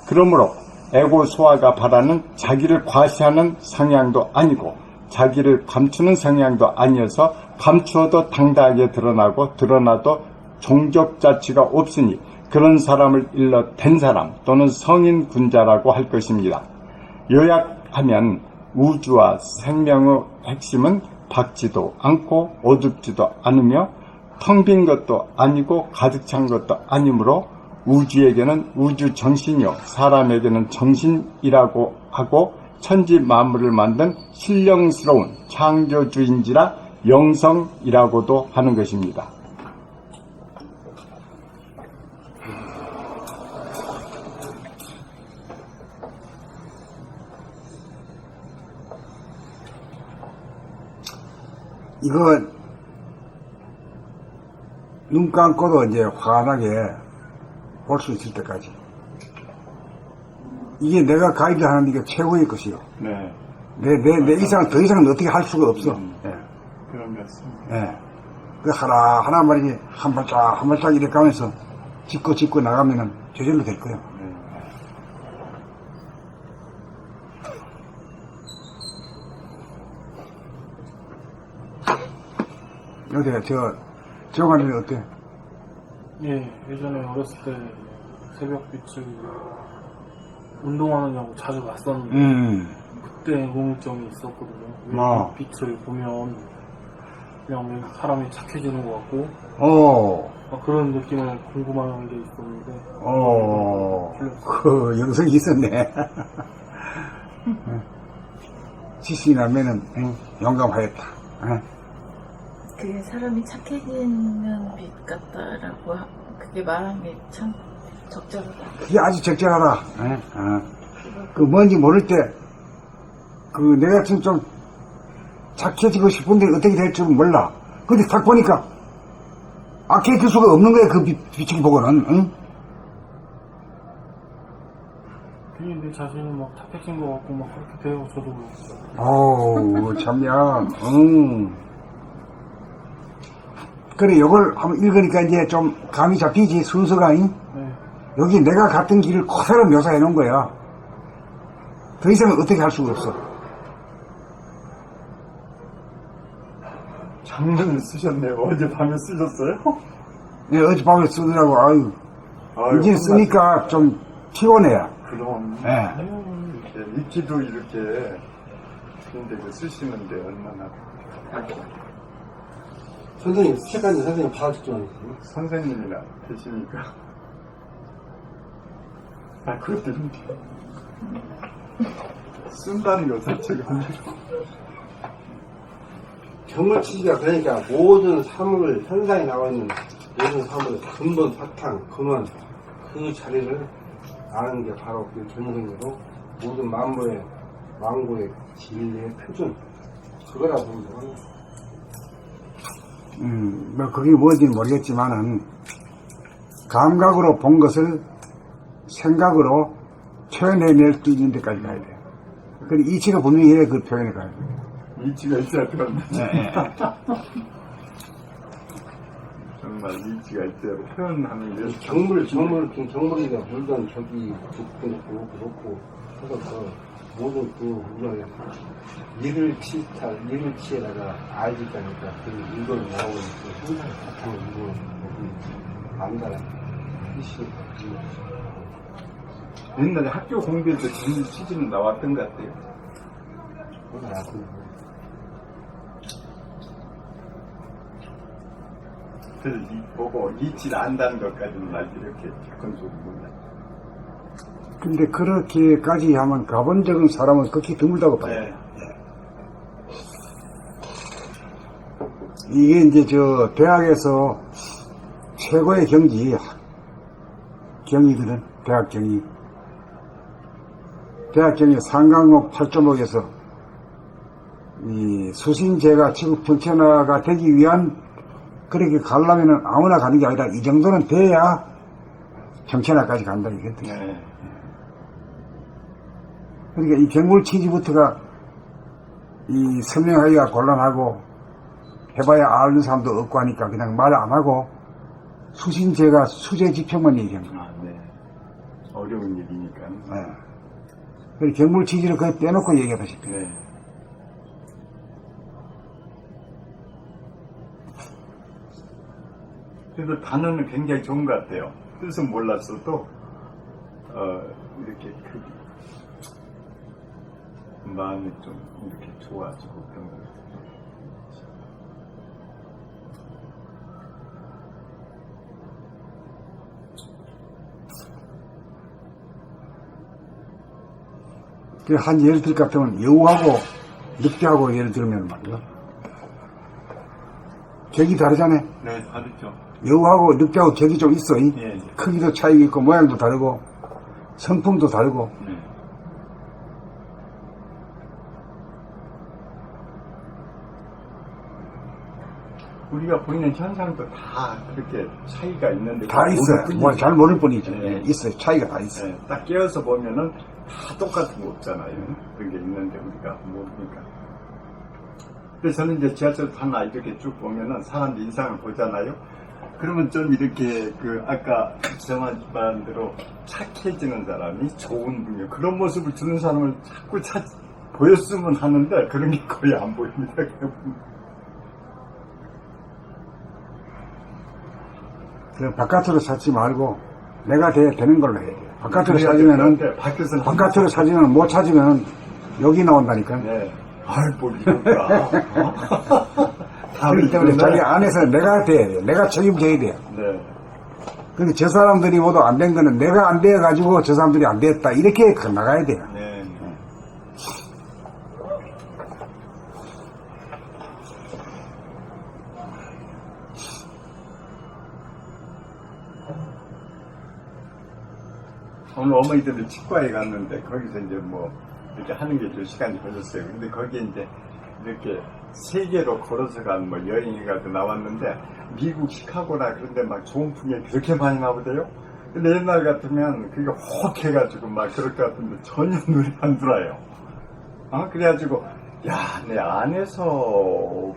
그러므로 에고 소아가 바라는 자기를 과시하는 성향도 아니고 자기를 감추는 성향도 아니어서 감추어도 당당하게 드러나고 드러나도 종족 자취가 없으니 그런 사람을 일러 된 사람 또는 성인 군자라고 할 것입니다. 요약하면 우주와 생명의 핵심은 밝지도 않고 어둡지도 않으며 텅 빈 것도 아니고 가득 찬 것도 아니므로 우주에게는 우주 정신이요 사람에게는 정신이라고 하고 천지 만물을 만든 신령스러운 창조주인지라 영성이라고도 하는 것입니다. 이거 눈 감고도 이제 환하게 볼 수 있을 때까지 이게 내가 가이드 하는 게 최고의 것이요. 네. 내 이상은 더 이상은 어떻게 할 수가 없어. 예. 그런 것 같습니다. 예. 그 하나 말이지 한 발짝 이렇게 가면서 짚고 나가면은 저절로 될 거예요. 네. 어때? 정한이는 어때? 예, 예전에 어렸을 때 새벽 빛을 운동하느냐고 자주 봤었는데 그때 우울증이 있었거든요. 왜 아. 빛을 보면 그냥 왜 사람이 착해지는 것 같고 그런 느낌을 궁금한 게 있었는데 그 영성이 있었네. 지식이 나면은 용감하였다. 그게 사람이 착해지는 빛 같다라고 그게 말한 게 참 적절하다. 그게 아주 적절하다. 그 뭔지 모를 때, 내가 지금 좀 착해지고 싶은데 어떻게 될 줄 몰라. 근데 딱 보니까, 악해 될 수가 없는 거야, 그 빛을 보고는, 응? 괜히 내 자신이 막 착해진 것 같고 막 그렇게 돼요, 저도. 참야, 그래, 요걸 한번 읽으니까 이제 좀 감이 잡히지, 순서가, 잉? 네. 여기 내가 갔던 길을 그대로 묘사해 놓은 거야. 더 이상은 어떻게 할 수가 없어. 장문을 쓰셨네요. 어젯밤에 쓰셨어요? 예, 어젯밤에 쓰더라고. 아유, 아유, 이제 쓰니까 좀 피곤해. 그럼. 예. 이렇게, 읽기도 이렇게, 근데 쓰시는데 얼마나. 선생님, 시간이 선생님 봐주죠. 선생님이나 되시니까. 그것도 이렇게. 쓴다는 것 자체가 경물치기가 그러니까 모든 사물을, 현상에 나와 있는 모든 사물의 근본, 사탕, 근원, 그 자리를 아는 게 바로 그 경물이고, 모든 만물의, 만고의 진리의 표준, 그거라 보면 되거든요. 그게 뭔지는 모르겠지만은, 감각으로 본 것을 생각으로 표현해낼 수 있는 데까지 가야 돼요. 그 이치가 분명히 해야 그 표현에 가야 돼요. 이치가 있어야 표현하지. 정말 이치가 있어야 표현하는 게. 경물이가 물건 저기 놓고 해서 그 모든 그 우리가 일을 치에다가 알지니까 그 이걸 나오는 그 현상 같은 이거 안다라 뜻이 옛날에 학교 공부할 때 전부 취지는 나왔던 것 같아요. 그래서 보고 이치를 안다는 것까지는 아직 이렇게 건조를 몰라. 근데 그렇게까지 하면 가본 적은 사람은 극히 드물다고 봐요. 네. 이게 이제 대학에서 최고의 경위들은 대학 경위 상강목 8조목에서 이 수신제가 지구 평천화가 되기 위한 그렇게 가려면은 아무나 가는 게 아니라 이 정도는 돼야 평천화까지 간다 이거거든요. 네. 그러니까 이 경물치지부터가 이 설명하기가 곤란하고 해봐야 아는 사람도 없고 하니까 그냥 말 안 하고 수신제가 수제지평만 얘기하는 거예요. 네. 어려운 일이니까. 네. 그래서 경물치지를 그냥 떼놓고 얘기하다 싶어요. 네. 그래도 단어는 굉장히 좋은 것 같아요. 뜻은 몰랐어도 이렇게 마음이 좀 이렇게 좋아지고 그런 것 같아요. 한 예를 들 것 같으면 여우하고 늑대하고 예를 들면 말이야. 격이 다르잖아요. 네, 다르죠. 여우하고 늑대하고 격이 좀 있어. 예. 크기도 차이가 있고 모양도 다르고 성품도 다르고. 네. 우리가 보이는 현상도 다 그렇게 차이가 있는데 다 있어요. 뭐 잘 모를 뿐이지. 네. 예, 있어요. 차이가 다 있어요. 네, 딱 깨어서 보면은 다 똑같은 거 없잖아요. 그런 게 있는데 우리가 모르니까. 근데 저는 이제 지하철 타나 이렇게 쭉 보면은 사람 인상을 보잖아요. 그러면 좀 이렇게 아까 정한 말대로 착해지는 사람이 좋은 분이요. 그런 모습을 주는 사람을 자꾸 보였으면 하는데 그런 게 거의 안 보입니다. 그 바깥으로 사지 말고 내가 되는 걸로 해야 돼요. 바깥으로 사지면은 바깥으로 사지면 못 찾으면 여기 나온다니까. 네. 아이 뭐 이런가. 그렇기 때문에 자기 안에서 내가 돼야 돼요. 내가 책임져야 돼요. 네. 근데 저 사람들이 모두 안 된 거는 내가 안 돼가지고 저 사람들이 안 됐다 이렇게 나가야 돼요. 네. 오늘 어머니들이 치과에 갔는데 거기서 이제 뭐 이렇게 하는 게 좀 시간이 걸렸어요. 근데 거기에 이제 이렇게 세계로 걸어서 간 뭐 여행이 가도 나왔는데 미국 시카고나 그런데 막 좋은 풍경이 그렇게 많이 나오대요. 근데 옛날 같으면 그게 혹 해가지고 막 그럴 것 같은데 전혀 눈이 안 들어요. 그래가지고 야, 내 안에서가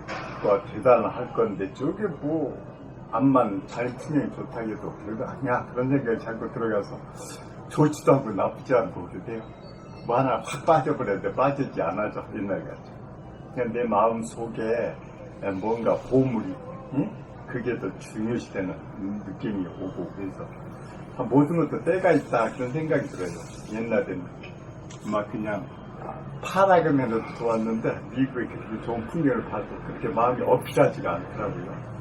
대단할 건데 저게 뭐 암만 잘 풍경이 좋다 해도 별거 아니야 그런 생각이 자꾸 들어가서 좋지도 않고 나쁘지 않고 그래요. 뭐 하나 확 빠져버렸는데 빠지지 않아져 옛날같이. 그냥 내 마음 속에 뭔가 보물이 그게 더 중요시되는 느낌이 오고 그래서 모든 것도 때가 있다 그런 생각이 들어요. 옛날에는 막 그냥 파라그면도 좋았는데 미국에 그렇게 좋은 풍경을 봐도 그렇게 마음이 어필하지가 않더라고요.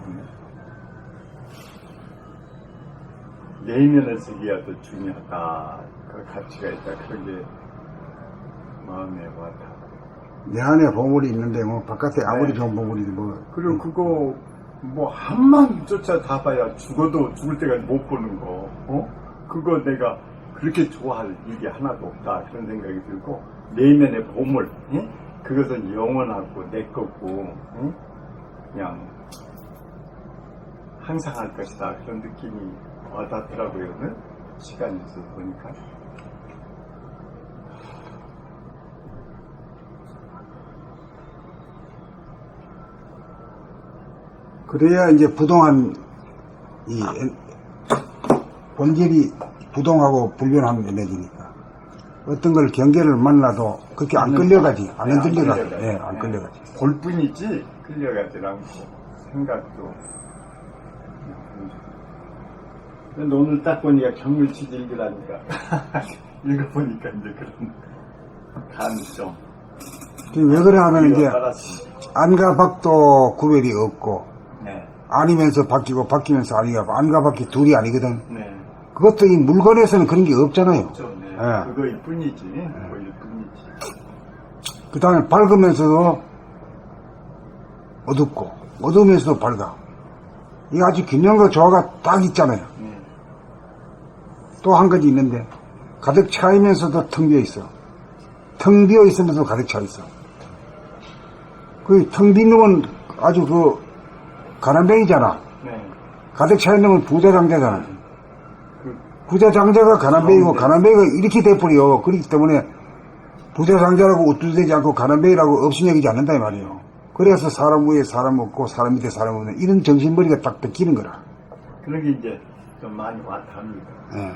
내면의 세계가 더 중요하다. 그 가치가 있다. 그런 게 마음에 와닿아. 내 안에 보물이 있는데 뭐 바깥에 아무리 좋은 보물이 뭐. 그리고 그거 뭐 한만 쫓아다봐야 죽어도 죽을 때까지 못 보는 거. 그거 내가 그렇게 좋아할 일이 하나도 없다. 그런 생각이 들고 내면의 보물. 그것은 영원하고 내 거고 그냥 항상 할 것이다. 그런 느낌이 와닿더라고요. 시간이 있어서 보니까. 그래야 이제 부동한 이 본질이 부동하고 불변함해지니까 어떤 걸 경계를 만나도 그렇게 안 끌려가지, 안 흔들려가지, 예, 안 끌려가지. 볼 뿐이지 끌려가지 않고 생각도. 근데 오늘 딱 보니까 경물치지 읽으라니까 읽어보니까 이제 그런 감정. 왜 그래 하면 이제 알았습니다. 안과 밖도 구별이 없고 네. 아니면서 바뀌고 바뀌면서 아니가 안과 밖이 둘이 아니거든. 네. 그것도 이 물건에서는 그런 게 없잖아요. 좀, 네. 예. 그거일 뿐이지. 그거일 뿐이지. 그 다음에 밝으면서도 어둡고 어두우면서도 밝아. 이게 아주 균형과 조화가 딱 있잖아요. 또 한 가지 있는데 가득 차이면서도 텅 비어 있어. 텅 비어 있으면서 가득 차 있어. 그 텅 빈 놈은 아주 가난뱅이잖아. 네. 가득 차 있는 놈은 부자장자잖아. 부자장자가 가난뱅이고 가난뱅이가 이렇게 돼버려. 그렇기 때문에 부자장자라고 우쭐대지 않고 가난뱅이라고 업신여기지 않는다 이 말이에요. 그래서 사람 위에 사람 없고 사람 밑에 사람 없는 이런 정신머리가 딱 뺏기는 거라. 그런 게 이제 좀 많이 와닿습니다. 예.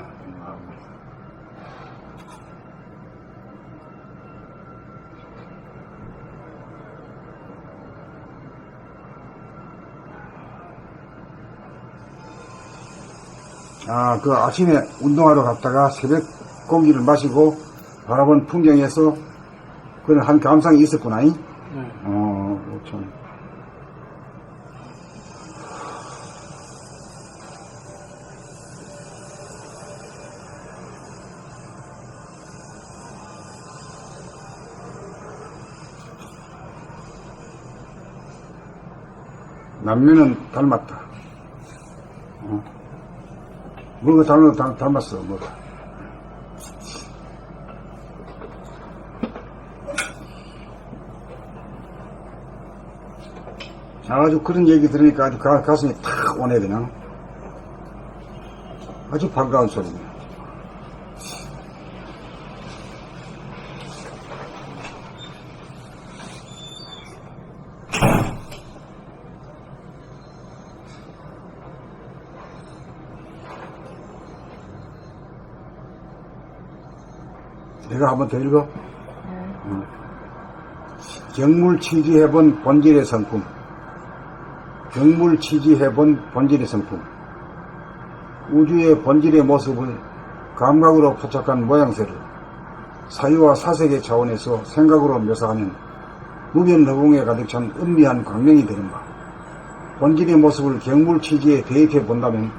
그 아침에 운동하러 갔다가 새벽 공기를 마시고 바라본 풍경에서 그런 한 감상이 있었구나. 네. 참. 남녀는 닮았다. 뭐가 닮았어, 뭐가. 아주 그런 얘기 들으니까 아주 가슴이 탁 오네, 그냥. 아주 반가운 소리네. 내가 한번 더 읽어. 경물치지해본 본질의 성품. 경물치지해본 본질의 성품. 우주의 본질의 모습을 감각으로 포착한 모양새를 사유와 사색의 차원에서 생각으로 묘사하면 무변허공에 가득 찬 은미한 광명이 되는 바. 본질의 모습을 경물치지에 대입해 본다면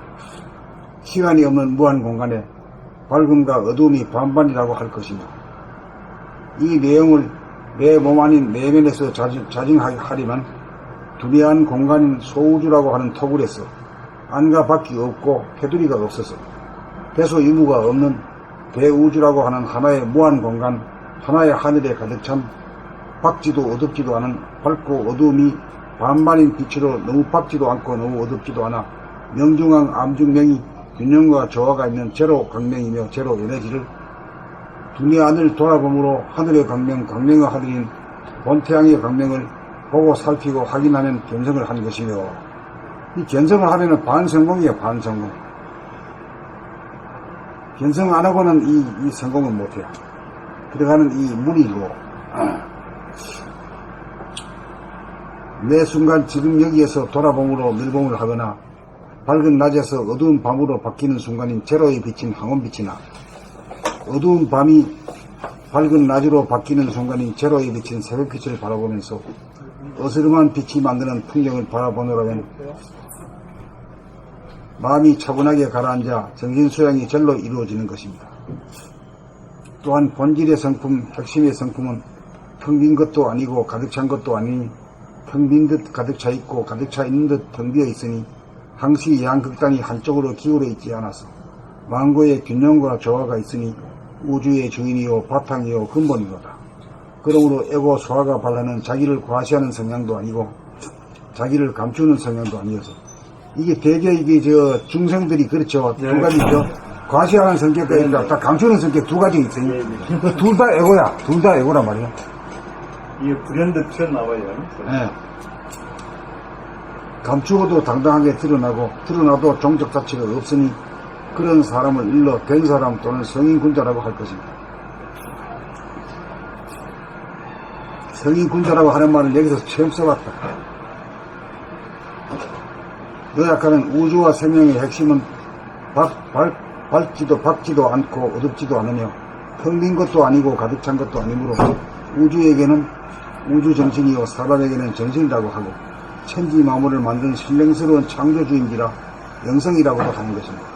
시간이 없는 무한 공간에 밝음과 어두움이 반반이라고 할 것이며, 이 내용을 내 몸 아닌 내면에서 자증하리만 두뇌한 공간인 소우주라고 하는 토굴에서 안과 밖이 없고 테두리가 없어서 대소 유무가 없는 대우주라고 하는 하나의 무한 공간, 하나의 하늘에 가득 찬 밝지도 어둡지도 않은 밝고 어두움이 반반인 빛으로 너무 밝지도 않고 너무 어둡지도 않아 명중앙 암중명이 균형과 조화가 있는 제로 광명이며 제로 에너지를 두뇌 안을 돌아봄으로 하늘의 광명, 광명의 하늘인 본태양의 광명을 보고 살피고 확인하면 견성을 하는 것이며, 이 견성을 하면은 반성공이에요, 반성공. 견성 안 하고는 이 성공은 못해요. 들어가는 이 무리고, 매 순간 지금 여기에서 돌아봄으로 밀봉을 하거나 밝은 낮에서 어두운 밤으로 바뀌는 순간인 제로에 비친 황혼빛이나 어두운 밤이 밝은 낮으로 바뀌는 순간인 제로에 비친 새벽빛을 바라보면서 어스름한 빛이 만드는 풍경을 바라보느라면 마음이 차분하게 가라앉아 정신수양이 절로 이루어지는 것입니다. 또한 본질의 성품, 핵심의 성품은 텅 빈 것도 아니고 가득 찬 것도 아니니 텅 빈 듯 가득 차 있고 가득 차 있는 듯 텅 비어 있으니 항시 양극단이 한쪽으로 기울어 있지 않아서 만고의 균형과 조화가 있으니 우주의 주인이요 바탕이요 근본이로다. 그러므로 에고 소화가 발라는 자기를 과시하는 성향도 아니고 자기를 감추는 성향도 아니어서, 이게 대개 이게 중생들이 그렇죠. 두 가지죠. 과시하는 성격과 있다. 다 감추는 성격 두 가지 있으니 둘 다 에고야. 둘 다 에고란 말이야. 이게 불현듯 튀어나와요. 네. 감추어도 당당하게 드러나고 드러나도 종적 자체가 없으니 그런 사람을 일러 된 사람 또는 성인군자라고 할 것입니다. 성인군자라고 하는 말을 여기서 처음 써봤다. 노약하는 우주와 생명의 핵심은 밝지도 밝지도 않고 어둡지도 않으며 텅 빈 것도 아니고 가득 찬 것도 아니므로 우주에게는 우주 정신이요 사람에게는 정신이라고 하고 천지 만물을 만든 신령스러운 창조주인지라 영성이라고도 하는 것입니다.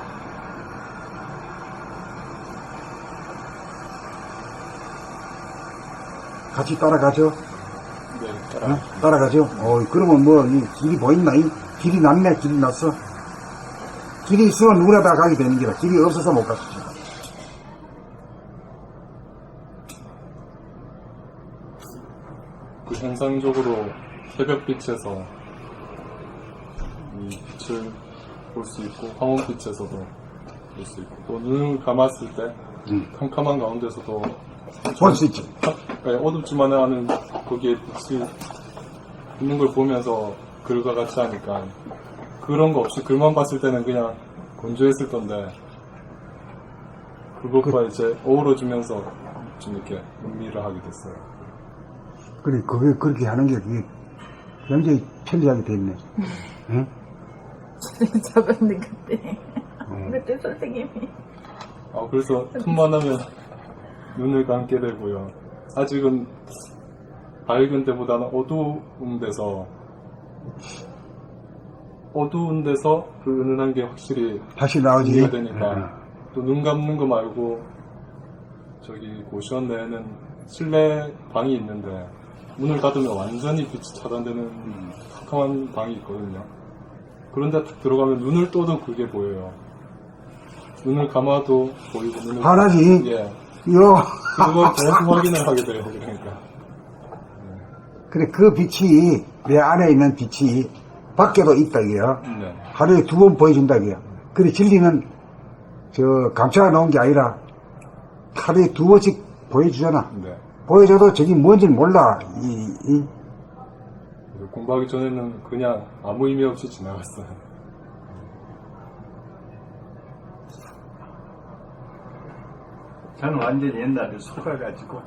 같이 따라가죠? 네, 따라가죠? 그러면 이 길이 보인나? 길이 났네, 길이 났어. 길이 있으면 누구나 다 가게 되는 기라. 길이 없어서 못 가시죠. 그 현상적으로 새벽빛에서 이 빛을 볼 수 있고 황혼빛에서도 볼 수 있고 또 눈을 감았을 때 캄캄한 가운데서도 볼 수 있지. 어둡지만 하는 거기에 빛이 있는 걸 보면서 글과 같이 하니까 그런 거 없이 글만 봤을 때는 그냥 건조했을 건데 그것과 이제 어우러지면서 좀 이렇게 음미를 하게 됐어요. 그래, 그렇게 하는 게 그게 굉장히 편리하게 돼 있네. 응? 저번에 그때 선생님이. 그래서 틈만 하면 눈을 감게 되고요. 아직은 밝은 때보다는 어두운 데서 그 은은한 게 확실히 나오지. 이해가 되니까 또 눈 감는 거 말고 저기 고시원 내에는 실내 방이 있는데 문을 닫으면 완전히 빛이 차단되는 캄캄한 방이 있거든요. 그런데 딱 들어가면 눈을 떠도 그게 보여요. 눈을 감아도 보이고 눈을 화나지? 예. 요. 그거 계속 확인을 하게 돼요. 그러니까. 그래, 그 빛이, 내 안에 있는 빛이 밖에도 있다, 이게요. 네. 하루에 2번 보여준다, 이게요. 그래, 진리는, 감춰 놓은 게 아니라, 하루에 2번씩 보여주잖아. 네. 보여줘도 저기 뭔지 몰라. 그래서 공부하기 전에는 그냥 아무 의미 없이 지나갔어요. 저는 완전히 옛날에 속아가지고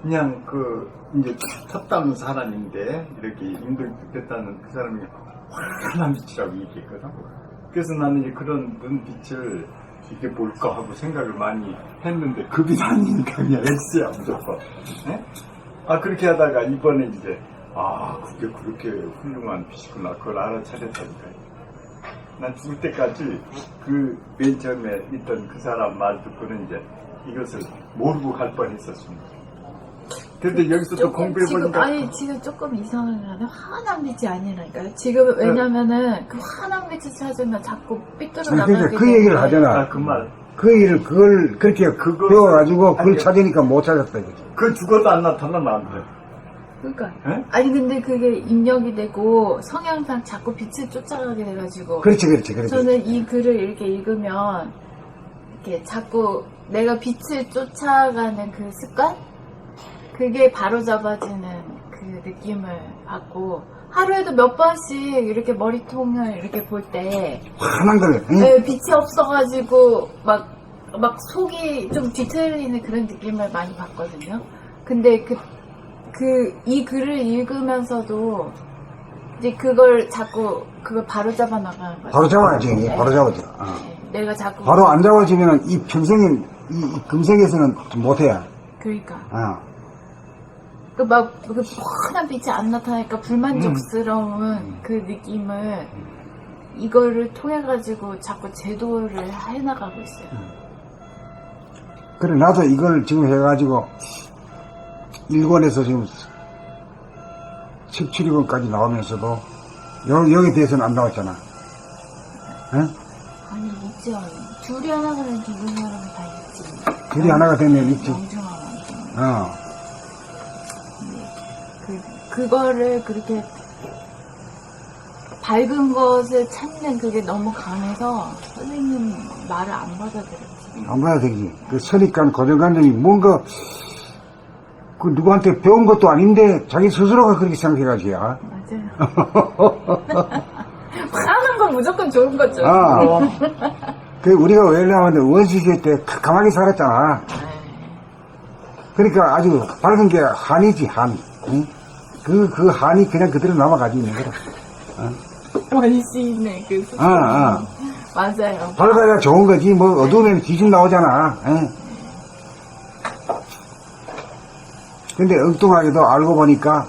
그냥 이제 텄다는 사람인데 이렇게 임금 됐다는 그 사람이 환한 빛이라고 얘기했거든. 그래서 나는 이제 그런 눈빛을 이렇게 볼까 하고 생각을 많이 했는데 그 빛 아니니까 그냥 X야 무조건. 예? 그렇게 하다가 이번에 이제 그게 그렇게 훌륭한 빛이구나 그걸 알아차렸다니까요. 난 죽을 때까지 그 맨 처음에 있던 그 사람 말 듣고는 이제 이것을 모르고 갈 뻔했었습니다. 근데 여기서도 공부해보니까 지금 조금 이상하게 하네. 환한 빛이 아니라니까요. 지금 왜냐면은 그 환한 빛을 찾으면 자꾸 삐뚤어 나가게 그러니까 그 얘기를 하잖아. 그 말. 그 얘기를, 그렇게 배워가지고 그걸 찾으니까 못 찾았다, 이거지. 그 죽어도 안 나타나면 안 돼. 그러니까. 예? 아니 근데 그게 입력이 되고 성향상 자꾸 빛을 쫓아가게 돼가지고. 그렇지. 저는 이 글을 이렇게 읽으면 이렇게 자꾸 내가 빛을 쫓아가는 그 습관? 그게 바로 잡아지는 그 느낌을 받고 하루에도 몇 번씩 이렇게 머리통을 이렇게 볼 때 환한 걸, 응? 빛이 없어가지고 막 속이 좀 뒤틀리는 그런 느낌을 많이 받거든요. 근데 이 글을 읽으면서도 이제 그걸 바로 잡아 나가는 거죠. 바로 잡아야지, 바로 잡아야지. 내가 자꾸 바로 안 잡아지면 이 평생에, 이 금생에서는 못해. 그러니까 어. 그 환한 빛이 안 나타나니까 불만족스러운 그 느낌을 이거를 통해 가지고 자꾸 제도를 해나가고 있어요. 그래, 나도 이걸 지금 해가지고, 1권에서 지금 17권까지 나오면서도, 여기 대해서는 안 나왔잖아. 응? 아니 있죠. 둘이 하나가 된 두 분이 하나가 다 있지. 둘이 하나가 되면 있지. 영중한 어. 그거를 그렇게 밝은 것을 찾는 그게 너무 강해서 선생님 말을 안 받아들였지. 안 봐야 되지. 그 선입관, 고정관념이 뭔가, 그 누구한테 배운 것도 아닌데, 자기 스스로가 그렇게 생각해가지고. 맞아요. 하는 건 무조건 좋은 거죠. 그 우리가 왜냐하면 원시시대 때 가만히 살았잖아. 그러니까 아주 밝은 게 한이지, 한. 응? 그 한이 그냥 그대로 남아가지고 있는 거다. 원시인의 그 수준. 맞아요. 밝아야 좋은 거지, 뭐 어두우면 뒤집 나오잖아. 응? 근데 엉뚱하게도 알고 보니까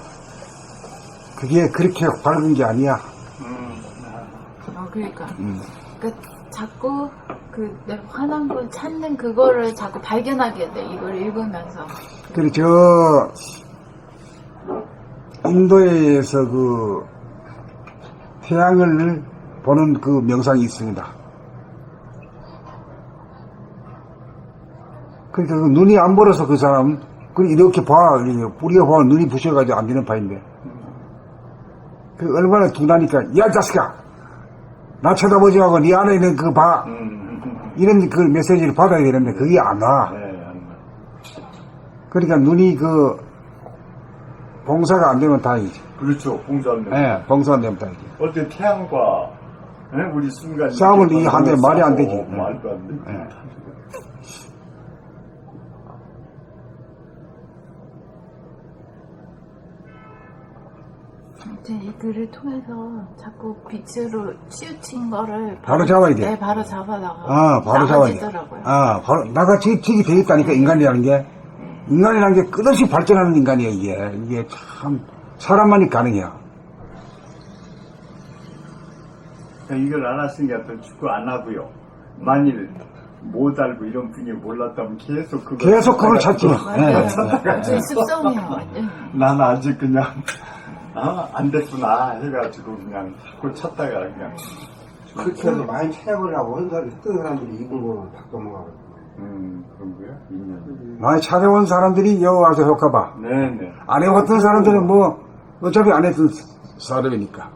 그게 그렇게 밝은 게 아니야. 그러니까. 그러니까 자꾸 내가 화난 걸 찾는 그거를 자꾸 발견하게 돼. 이걸 읽으면서. 그리고 인도에서 태양을 보는 그 명상이 있습니다. 그러니까 눈이 안 벌어서 그 사람, 이렇게 봐. 우리가 보면 눈이 부셔가지고 안 되는 파인데. 얼마나 둔하니까, 야, 자식아! 나 쳐다보지 말고 네 안에 있는 그거 봐. 이런 그 메시지를 받아야 되는데 그게 안 와. 그러니까 눈이 봉사가 안 되면 다행이지. 그렇죠. 봉사 안 되면. 예, 봉사 안 되면 다행이지. 어떤 태양과 우리 순간 싸움을 하는데 말이 안 되지. 말도 안 돼. 예. 이 글을 통해서 자꾸 빛으로 치우친 거를 바로 잡아야 돼. 네, 바로 잡아다가 바로 잡아야 돼. 나가지더라고요. 바로 나가 지게 돼 있다니까 인간이라는 게. 인간이라는 게 끝없이 발전하는 인간이야 이게 참 사람만이 가능해요. 이걸 알았으니까 또 축구 안 하고요. 만일 못 알고 이런 분이 몰랐다면 계속 그걸 찾지. 맞아요. 저 습성이에요. 완전. 난 아직 그냥 안 됐구나 해가지고 그냥 그걸 찾다가 그냥 그렇게 해서 많이 찾아보려고 한 사람들이 이걸 보면 바꿔먹어요. 그런 거야? 인연. 많이 찾아온 사람들이 여기 와서 효과봐. 네네. 안 해봤던 사람들은 뭐 어차피 안 했던 사람이니까.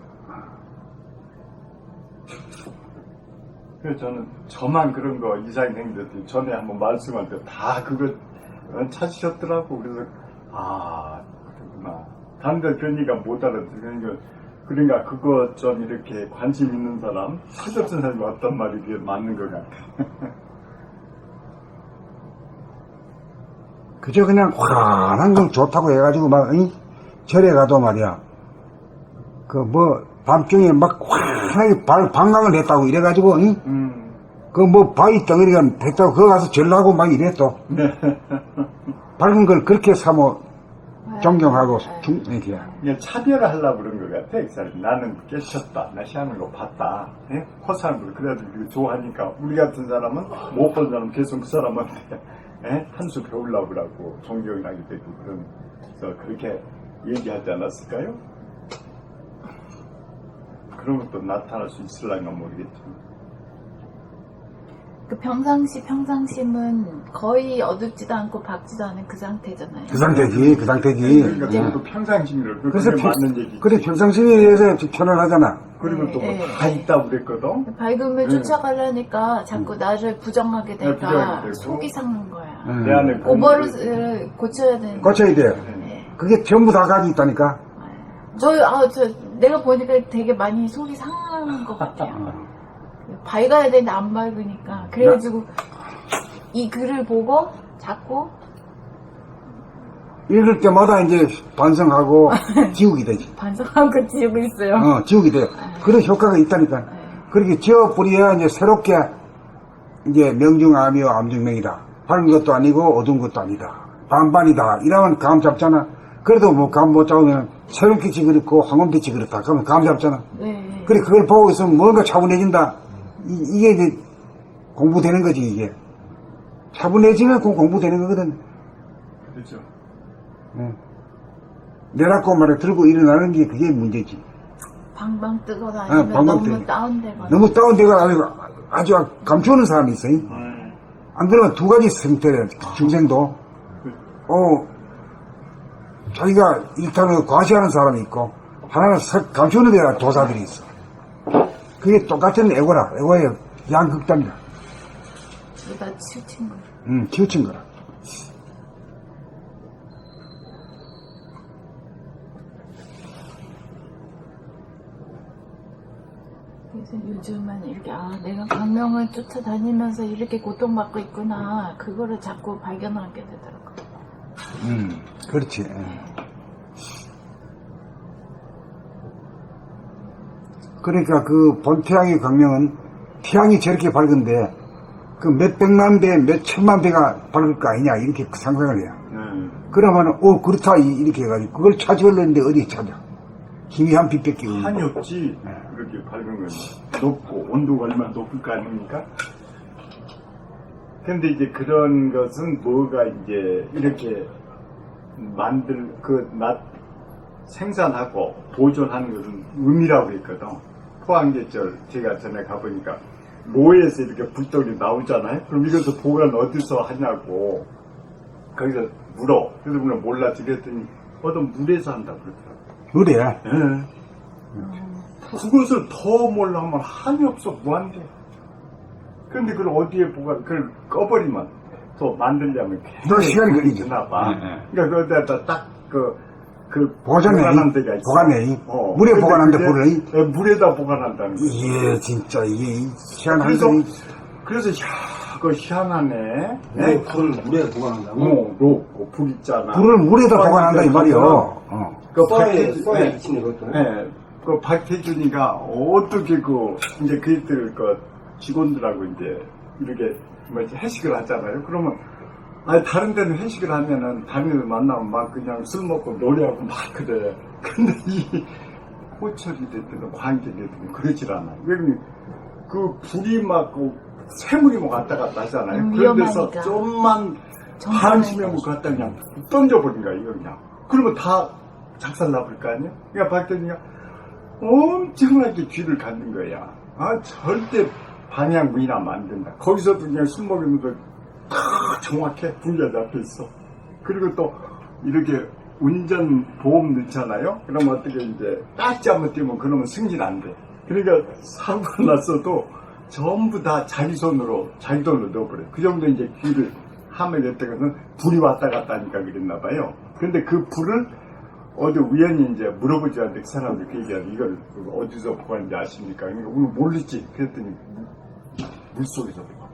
그래서 저는 저만 그런 거 이상이 생겼더니 전에 한번 말씀할 때 다 그거 찾으셨더라고. 그래서 그렇구나. 다른 데 그러니까 못 알아듣는 그러니까 그거 좀 이렇게 관심 있는 사람, 찾았던 사람이 어떤 말이 그게 맞는 것 같아. 그저 그냥 환한 건 좋다고 해가지고 막 절에 가도 말이야 그 뭐 밤중에 막 환하게 방광을 했다고 이래가지고 그 뭐 바위 덩어리가 됐다고 그거 가서 절하고 막 이래 또 밝은 걸 그렇게 사모 존경하고 이렇게 그냥 차별을 하려고 그런 것 같아. 그 사람이. 나는 깨쳤다. 나 시하는 거 봤다. 예? 그 사람들 그래가지고 그거 좋아하니까 우리 같은 사람은 못 본 사람 계속 그 사람한테 한 수 배우려고 그러고 존경이 나게 되고 그래서 그렇게 얘기하지 않았을까요? 그런 것도 나타날 수 있을랑가 모르겠지만. 그 평상심은 거의 어둡지도 않고 밝지도 않은 그 상태잖아요. 그 상태지 그러니까 저도 평상심이를 그래서 그게 맞는 얘기지. 그래 평상심에 대해서 편안하잖아. 그리고 또 네, 다 있다고 그랬거든. 밝음을 쫓아가려니까 자꾸 나를 부정하게 되니까 부정하게 되고. 속이 상한 거야. 내 안에 오버를 고쳐야 되는 고쳐야 돼요. 네. 그게 전부 다 가지고 있다니까. 내가 보니까 되게 많이 속이 상한 것 같아요. 밝아야 되는데 안 밝으니까. 그래가지고 이 글을 보고 자꾸 읽을 때마다 이제 반성하고 지우게 되지. 반성하고 지우고 있어요. 지우게 돼. 그런 효과가 있다니까. 그렇게 지워버려야 이제 새롭게 이제 명중암이요 암중명이다. 밝은 것도 아니고 어두운 것도 아니다. 반반이다. 이러면 감 잡잖아. 그래도 뭐 감 못 잡으면 새롭빛이 그렇고 황금빛이 그렇다. 그러면 감 잡잖아. 네. 그래 그걸 보고 있으면 뭔가 차분해진다. 이게 이제 공부되는 거지 이게. 차분해지면 그 공부되는 거거든. 그렇죠. 내라고 말에 들고 일어나는 게 그게 문제지. 방방 뜨거나 아니면 방방 너무 뜨거. 다운되거나. 너무 다운되고 아주 감추는 사람이 있어. 안 그러면 두 가지 상태래. 중생도 자기가 일타는 과시하는 사람이 있고 하나는 감추는 데가 도사들이 있어. 그게 똑같은 에고라. 에고의 양극단이다. 다 치우친 거야. 치우친 거라. 그래서 요즘은 이렇게 내가 광명을 쫓아다니면서 이렇게 고통받고 있구나. 그거를 자꾸 발견하게 되더라고요. 그렇지. 그러니까 그 본태양의 광명은 태양이 저렇게 밝은데 그 몇백만 배, 몇천만 배가 밝을 거 아니냐 이렇게 상상을 해요. 그러면은 그렇다 이렇게 해가지고 그걸 찾으려는데 어디 찾아? 희미한 빛밖에 없는 한이 없지. 그렇게 밝은 건 높고 온도가 얼마나 높을 거 아닙니까? 근데 이제 그런 것은 뭐가 이제 이렇게 생산하고 보존하는 것은 음이라고 했거든. 포항제철 제가 전에 가보니까 모에서 이렇게 불떡이 나오잖아요. 그럼 이것도 보관 어디서 하냐고 거기서 물어. 그래서 물어 몰랐지. 그랬더니 어떤 물에서 한다고 그러더라고. 그래. 그것을 더 몰라면 한이 없어. 무한대. 그런데 그걸 어디에 그걸 꺼버리면 또 만들려면 또 시간이 걸리지. 봐. 그러니까 거기다 딱 보관해. 보관한 데가 있어. 보관해. 물에 보관한다 물을. 물에다 보관한다는 거지. 예, 진짜 이게 희한한 그래서 그 희한하네. 불을 물에 보관한다고? 불 있잖아. 불을 물에다 보관한다 이 말이요. 쏘에 비치는 것도. 네. 그 박태준이가 어떻게 이제 그들 직원들하고 이제 이렇게 회식을 하잖아요. 그러면 다른 데는 회식을 하면은 다른 애들 만나면 막 그냥 술 먹고 노래하고 막 그래. 근데 이 호철이 됐든 광역이 됐든 그러질 않아. 왜냐면 그 불이 막 새물이 뭐 갔다 갔다 하잖아요. 그런 데서 위험하니까. 좀만 한심해물 갖다 그냥 던져버린 거야, 이거 그냥. 그러면 다 작살 나버릴 거 아니야? 그러니까 박태준이가 엄청나게 뒤를 갖는 거야. 절대 방향 무인하면 안 된다. 거기서도 그냥 술 먹으면서 다 정확해. 분리가 잡혀 있어. 그리고 또 이렇게 운전 보험 넣잖아요. 그럼 어떻게 이제 딱 잘못되면 그러면 승진 안 돼. 그러니까 사고가 났어도 전부 다 자기 손으로 자기 돈으로 넣어버려. 그 정도 이제 길을 하면 됐다가는 불이 왔다 갔다 하니까 그랬나 봐요. 근데 그 불을 어디 우연히 이제 물어보지 않는데 그 사람들 그 얘기하는 이걸 어디서 보았는지 아십니까? 그러니까 오늘 모르지. 그랬더니 물속에서 보고.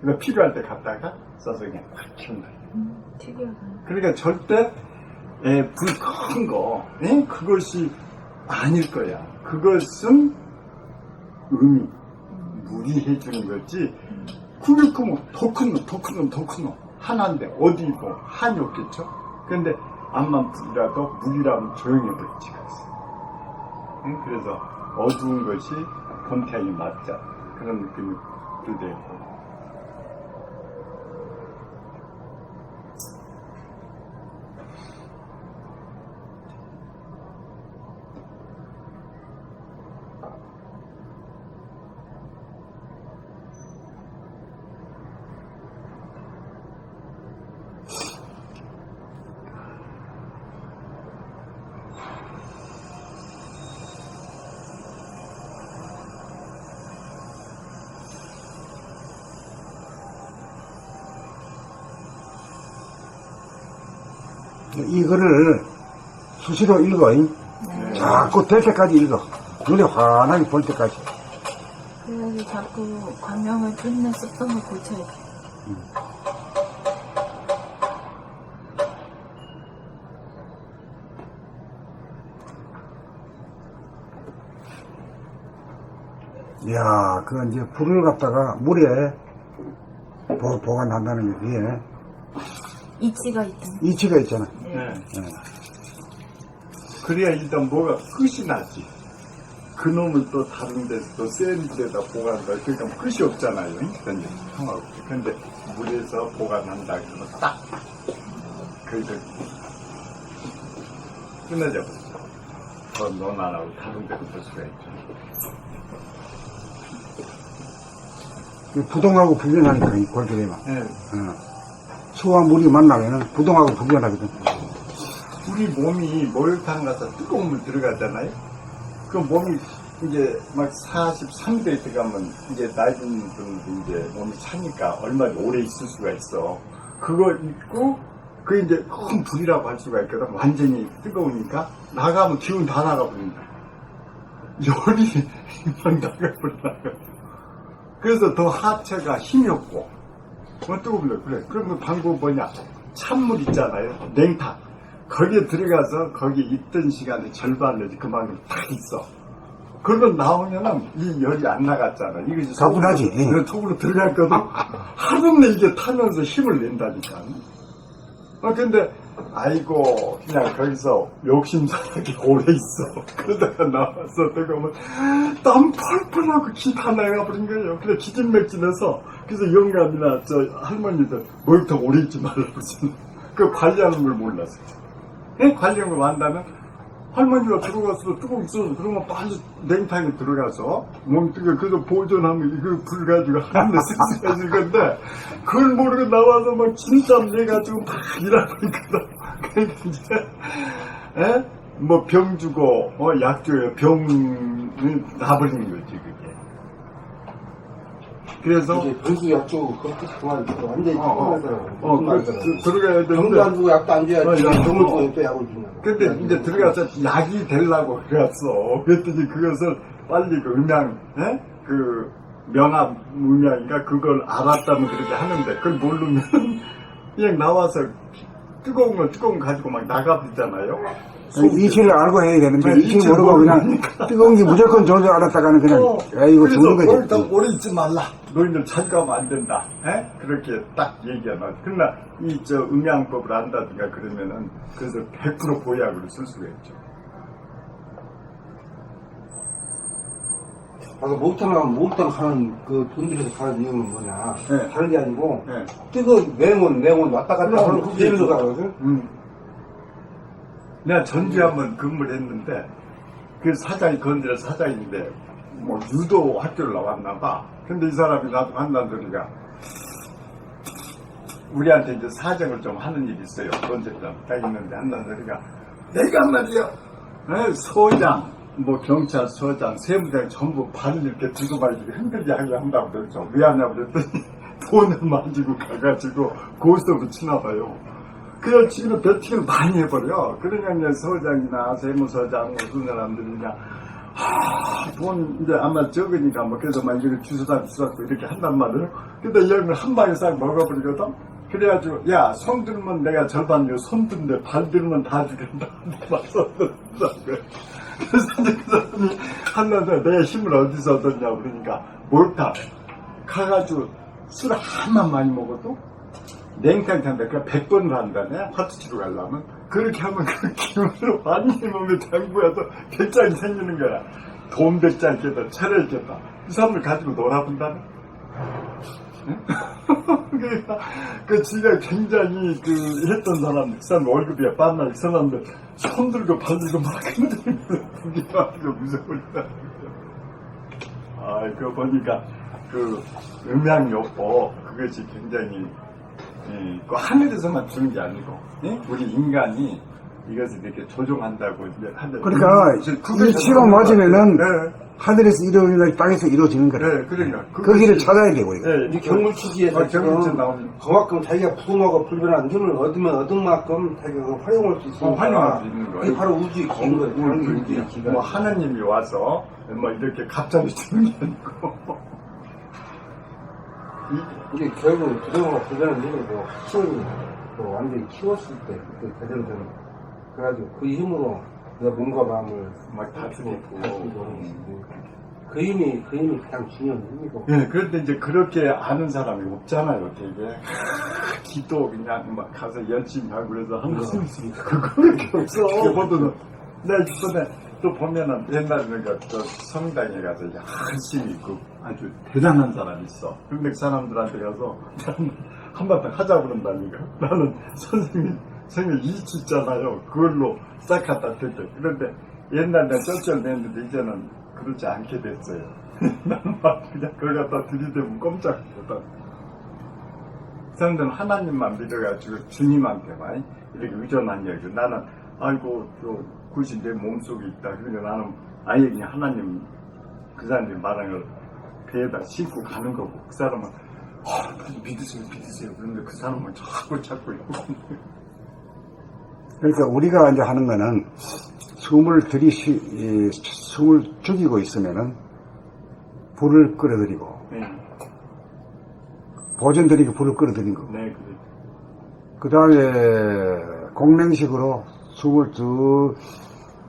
그러니까 필요할 때 갔다가 써서 그냥 확 키운다. 특이하다. 그러니까 절대 불 큰 거, 그것이 아닐 거야. 그것은 의미, 무리해주는 거지. 그게 크면 더 큰 놈, 더 큰 놈, 더 큰 놈. 하나인데 어디 뭐 한이 없겠죠? 그런데 암만 불이라도 물이라면 조용해버리지. 그래서 어두운 것이 본태양이 맞자. 그런 느낌이 들고. 이거를 수시로 읽어. 자꾸 될 때까지 읽어. 눈에 환하게 볼 때까지. 그래야지 자꾸 광명을 끝내 습성을 고쳐야지. 이야, 그 이제 불을 갖다가 물에 보관한다는 게 그게 이치가 있다. 이치가 있잖아. 네. 그래야 일단 뭐가 끝이 나지. 그 놈을 또 다른 데서 또 센 데다 보관한다. 그러니까 끝이 없잖아요. 그러니까 상관없지. 근데 물에서 보관한다. 그러면 딱. 그래서 끝나자 보죠. 더 논안하고 다른 데로 볼 수가 있죠. 부동하고 불변하니까, 이 골격에만. 네. 수와 물이 만나면은 부동하고 불변하거든. 우리 몸이 목욕탕 가서 뜨거운 물 들어가잖아요. 그 몸이 이제 막 43도에 들어가면 이제 낮은 분도 이제 몸이 차니까 얼마 오래 있을 수가 있어. 그거 있고, 그 이제 큰 불이라고 할 수가 있거든. 완전히 뜨거우니까 나가면 기운 다 나가버린다. 열이 막 나가버린다. 그래서 더 하체가 힘이 없고, 뜨거울래. 그래. 그러면 방법 뭐냐? 찬물 있잖아요. 냉탕. 거기에 들어가서 거기 있던 시간의 절반을 그만큼 딱 있어. 그러고 나오면은 이 열이 안 나갔잖아. 이거 이제 가분하지. 속으로 들어갔거든. 하루는 이게 타면서 힘을 낸다니까. 근데 아이고 그냥 거기서 욕심스럽게 오래 있어. 그러다가 나와서 들어가면 땀 펄펄하고 기 다 나가버린 거예요. 그래 기진맥진해서 그래서 영감이나 저 할머니들 목욕탕 오래 있지 말라고 그러잖아. 그 관리하는 걸 몰랐어. 관리하는 걸 안다면 할머니가 들어가서 뜨거워 있어. 그러면 빨리 냉탕에 들어가서 몸 뜨거 그래서 보존하면 이거 불 가지고 하는데 쓱쓱해질 건데 그걸 모르고 나와서 막 진땀 내가지고 막 일하고 있거든. 그러니까 이제 뭐 병 주고 약 줘요. 병이 나버리는 거지 그게. 그래서 병수 약주 그렇게 그만 완전히 들어가야 되는데 병도 안 주고 약도 안 줘야지. 병을 주고 또 약을 주냐. 근데 이제 들어가서 약이 되려고 그랬어. 그랬더니 그것을 빨리 그 음양, 그 명암 음양인가 그걸 알았다면 그렇게 하는데 그걸 모르면 그냥 나와서 뜨거운 건 뜨거운 거 가지고 막 나가버리잖아요. 이치를 알고 해야 되는데, 이치를 모르고 그냥 뜨거운 게 무조건 좋은 줄 알았다가는 그냥, 이거 죽는 거지. 그래서 거기다 오래 있지 말라. 너희들 자주 가면 안 된다. 그렇게 딱 얘기하나. 그러나 이 음양법을 안다든가 그러면은 그래서 100% 보약으로 쓸 수가 있죠. 아까 목욕탕 가는 그 돈들에서 가는 이유는 뭐냐. 네. 다른 게 아니고, 네. 뜨거운 냉온 왔다 갔다 하는 그 재미로 가거든. 내가 전주에 한번 근무를 했는데 그 사장이 건드려 사장인데 뭐 유도 학교를 나왔나 봐. 근데 이 사람이 나도 한다는 소리가 우리한테 이제 사정을 좀 하는 일이 있어요. 언제든 딱 있는데 한다는 소리가 내가 말이야 서장, 뭐 경찰서장, 세무장 전부 발을 이렇게 들고 말이지 힘들게 하게 한다고 그랬죠. 왜 하냐고 그랬더니 돈을 만지고 가가지고 고스톱을 치나 봐요. 그래서 지금 배팅을 많이 해버려. 그러냐 이제 서장이나 세무서장 무슨 사람들이냐 돈 이제 아마 적으니까 뭐 그래서 막 이렇게 주소다 주소다 이렇게 한단 말이에요. 근데 이 형은 한 방에 싹 먹어버리거든. 그래가지고 야 손 들면 내가 절반 줘, 손 드는데 발 들면 다 주겠다. 맞서 그래서 이제 그 사람이 한나서 내가 힘을 어디서 얻었냐 그러니까 몰타 가가지고 술 한만 많이 먹어도 냉탕 탄다. 그러니까 100번을 한다네. 파트 치러 가려면. 그렇게 하면 그 기운으로 완전히 몸에 담그어도 배짱이 생기는 거야. 돈 배짱 있겠다. 차려 있겠다. 이 사람을 가지고 놀아본다네. 그러니까 그 지가 굉장히 그 했던 사람, 그 사람 월급이 빠나 이 사람들 손 들고 발 들고 막 흔들면서 그게 막 무서울다. 아, 그거 보니까 그 음양요법 그것이 굉장히 그 하늘에서만 주는 게 아니고 우리 인간이 이것을 이렇게 조종한다고 이제 하늘. 그러니까 이치로 맞으면은 하늘에서 이루어지는 땅에서 이루어지는 거래. 네, 그러니까 그 길을 찾아야 되고 이거. 네, 이 경물치기에서 경물치 나오는 그만큼 자기가 부동하고 불변한 힘을 얻으면 얻은 만큼 자기가 활용할 수 있으니까 활용할 수 있는 거예요. 이게 바로 우주의 기인 거예요. 우주의 기가. 뭐 하나님이 와서 뭐 이렇게 갑자기 주는 게 아니고. 이게 결국 부동하고 불변한 힘을 키우니 완전히 키웠을 때 그때 제대로 되는 거예요. 그래가지고 그 힘으로 내가 몸과 마음을 막 다스리고. 그 힘이 가장 중요한 힘이고. 네, 그런데 이제 그렇게 아는 사람이 없잖아요, 되게. 기도 그냥 막 가서 열심히 하고 그래서 한 말씀 있으니까 그거밖에 없어. 그보다는 내가 이번에 또 보면은 옛날에 그 성당에 가서 열심히 그 아주 대단한 사람이 있어. 근데 그 사람들한테 가서 한바탕 하자고 그런다니까. 나는 선생님 이치 있잖아요. 그걸로 싹 갖다 댔대. 그런데 옛날에 쩔쩔맸는데 이제는 그러지 않게 됐어요. 나는 막 그냥 그걸 갖다 들이대면 꼼짝 못하고. 사람들은 하나님만 믿어가지고 주님한테만 이렇게 의존한 얘기. 나는 아이고 그것이 내 몸속에 있다. 그러니까 나는 아예 그냥 하나님 그 사람들이 말하는 걸 배에다 싣고 가는 거고 그 사람은 믿으세요. 그런데 그 사람은 자꾸 있고. 그러니까 우리가 이제 하는 거는 숨을 죽이고 있으면은 불을 끌어들이고 보존 들이고 불을 끌어들인 거고. 네, 그래. 그 다음에 공맹식으로 숨을 쭉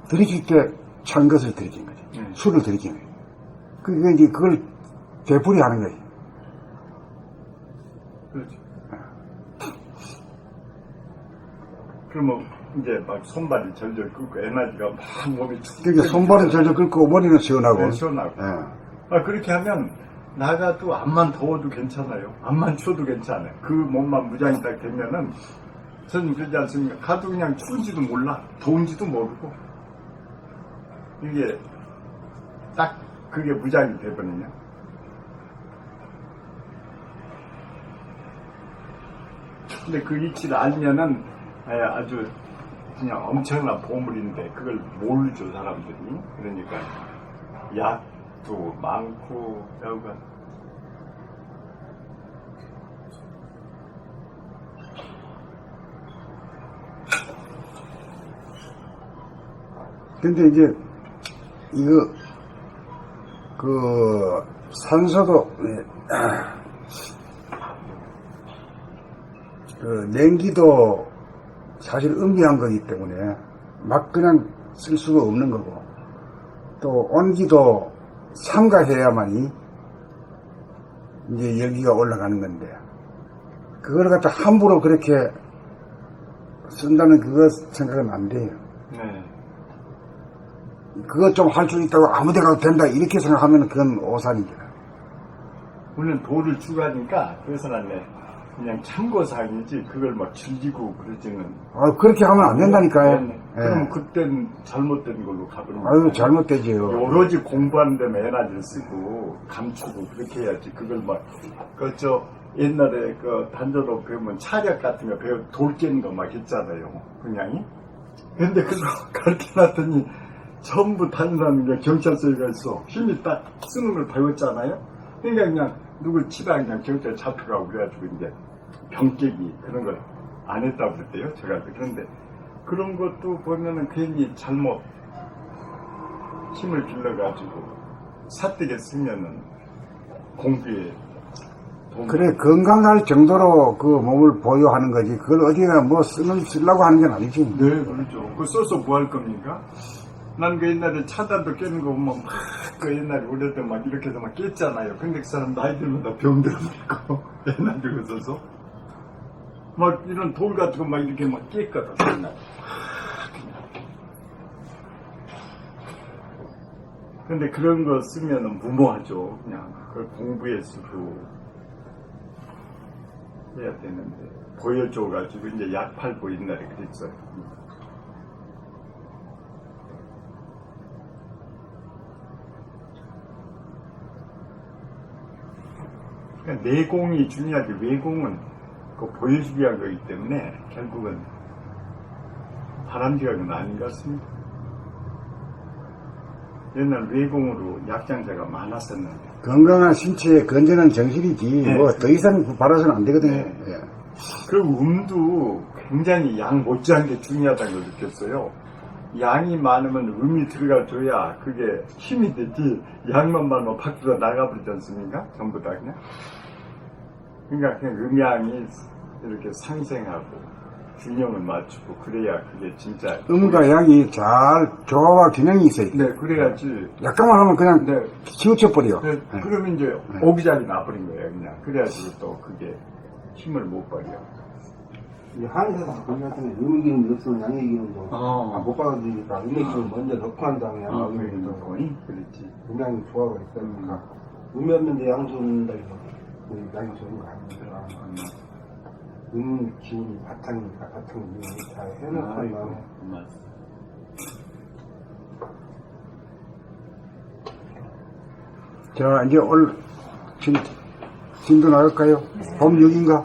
들이킬 때 찬 것을 들이킨 거지. 술을 들이킨 거지. 그러니까 이제 그걸 되풀이 하는 거지. 그렇죠. 그러면 이제 막 손발이 절절 끓고 에너지가 막 몸이 그러니까 손발은 절절 끓고 머리는 시원하고. 네, 시원하고. 그렇게 하면 나가도 암만 더워도 괜찮아요. 암만 추워도 괜찮아요. 그 몸만 무장이 딱 되면은 저는 그러지 않습니까? 가도 그냥 추운지도 몰라. 더운지도 모르고. 이게 딱 그게 무장이 되거든요. 근데 그 이치를 알면은 아주 그냥 엄청난 보물인데 그걸 모르죠 사람들이. 그러니까 약도 많고 여간 근데 이제 이거 그 산소도 그 냉기도 사실 음미한 거기 때문에 막 그냥 쓸 수가 없는 거고 또 온기도 삼가해야만이 이제 열기가 올라가는 건데 그걸 갖다 함부로 그렇게 쓴다는 그거 생각은 안 돼요. 네. 그거 좀 할 수 있다고 아무 데 가도 된다 이렇게 생각하면 그건 오산이죠. 우리는 도를 추구하니까 그래서 난네 그냥 참고사항이지 그걸 막 즐기고 그러지는. 그렇게 하면 안 된다니까요. 그럼 예. 그땐 잘못된 걸로 가버리면. 아유, 잘못되지요. 오로지 공부하는 데만 에너지를 쓰고 감추고 그렇게 해야지. 그걸 막 옛날에 그 단조로 배우면 차력 같은 거 돌 깨는 거 막 했잖아요. 그냥이. 근데 그거 가르쳐놨더니 전부 다니라는 게 경찰서에 가서 힘이 딱 쓰는 걸 배웠잖아요. 그러니까 그냥 누굴 치다 그냥 경찰 잡혀가고 그래가지고 이제 병깨기 그런 걸 안 했다고 그랬대요. 제가. 그런데 그런 것도 보면은 괜히 잘못 힘을 빌려가지고 사뜨게 쓰면은 공부에 도움이 그래, 건강할 정도로 그 몸을 보유하는 거지. 그걸 어디가 뭐 쓰려고 하는 건 아니지. 네, 그렇죠. 그거 써서 뭐 할 겁니까? 난 그 옛날에 차단도 깨는 거 보면 막, 그 옛날에 우리 때 막 이렇게 해서 막 깼잖아요. 근데 그 사람 나이 들면 다 병들고 옛날 들고 써서. 막 이런 돌 같은 거 막 이렇게 막 깼거든, 옛날에. 근데 그런 거 쓰면은 무모하죠. 그냥 그걸 공부에 쓰고 해야 되는데. 보여줘가지고 이제 약 팔고 옛날에 그랬어요. 그러니까 내공이 중요하지. 외공은 그 보여주기 위한 거기 때문에 결국은 바람직한 건 아닌 것 같습니다. 옛날 외공으로 약장자가 많았었는데. 건강한 신체에 건전한 정신이지. 네. 뭐 더 이상 바라서는 안 되거든요. 네. 예. 그리고 음도 굉장히 양 못지않게 중요하다는 걸 느꼈어요. 양이 많으면 음이 들어가줘야 그게 힘이 되지. 양만 많으면 밖으로 나가버리지 않습니까? 전부 다 그냥. 그러니까 그냥 음양이 이렇게 상생하고 균형을 맞추고 그래야 그게 진짜. 음과 양이 잘 조화와 균형이 있어야 돼. 네, 그래야지. 약간만 하면 그냥 네. 치우쳐버려. 네, 그러면 이제 오기자리 나버린 거예요, 그냥. 그래야지 또 그게 힘을 못 버려. 이 한의사에서 보면은 음기는 없으면 양의기는 못 받아들이니까 음의기는 먼저 넣고 한 다음에 양의기는 넣고 그렇지. 음양이 조화가 있으니까 음이 없는데 양 좋는다 이거 양이 좋은 거 아니더라. 기운이 바탕이니까 바탕을 다 해놓고 나면 자, 이제 진도 나갈까요? 봄 6인가?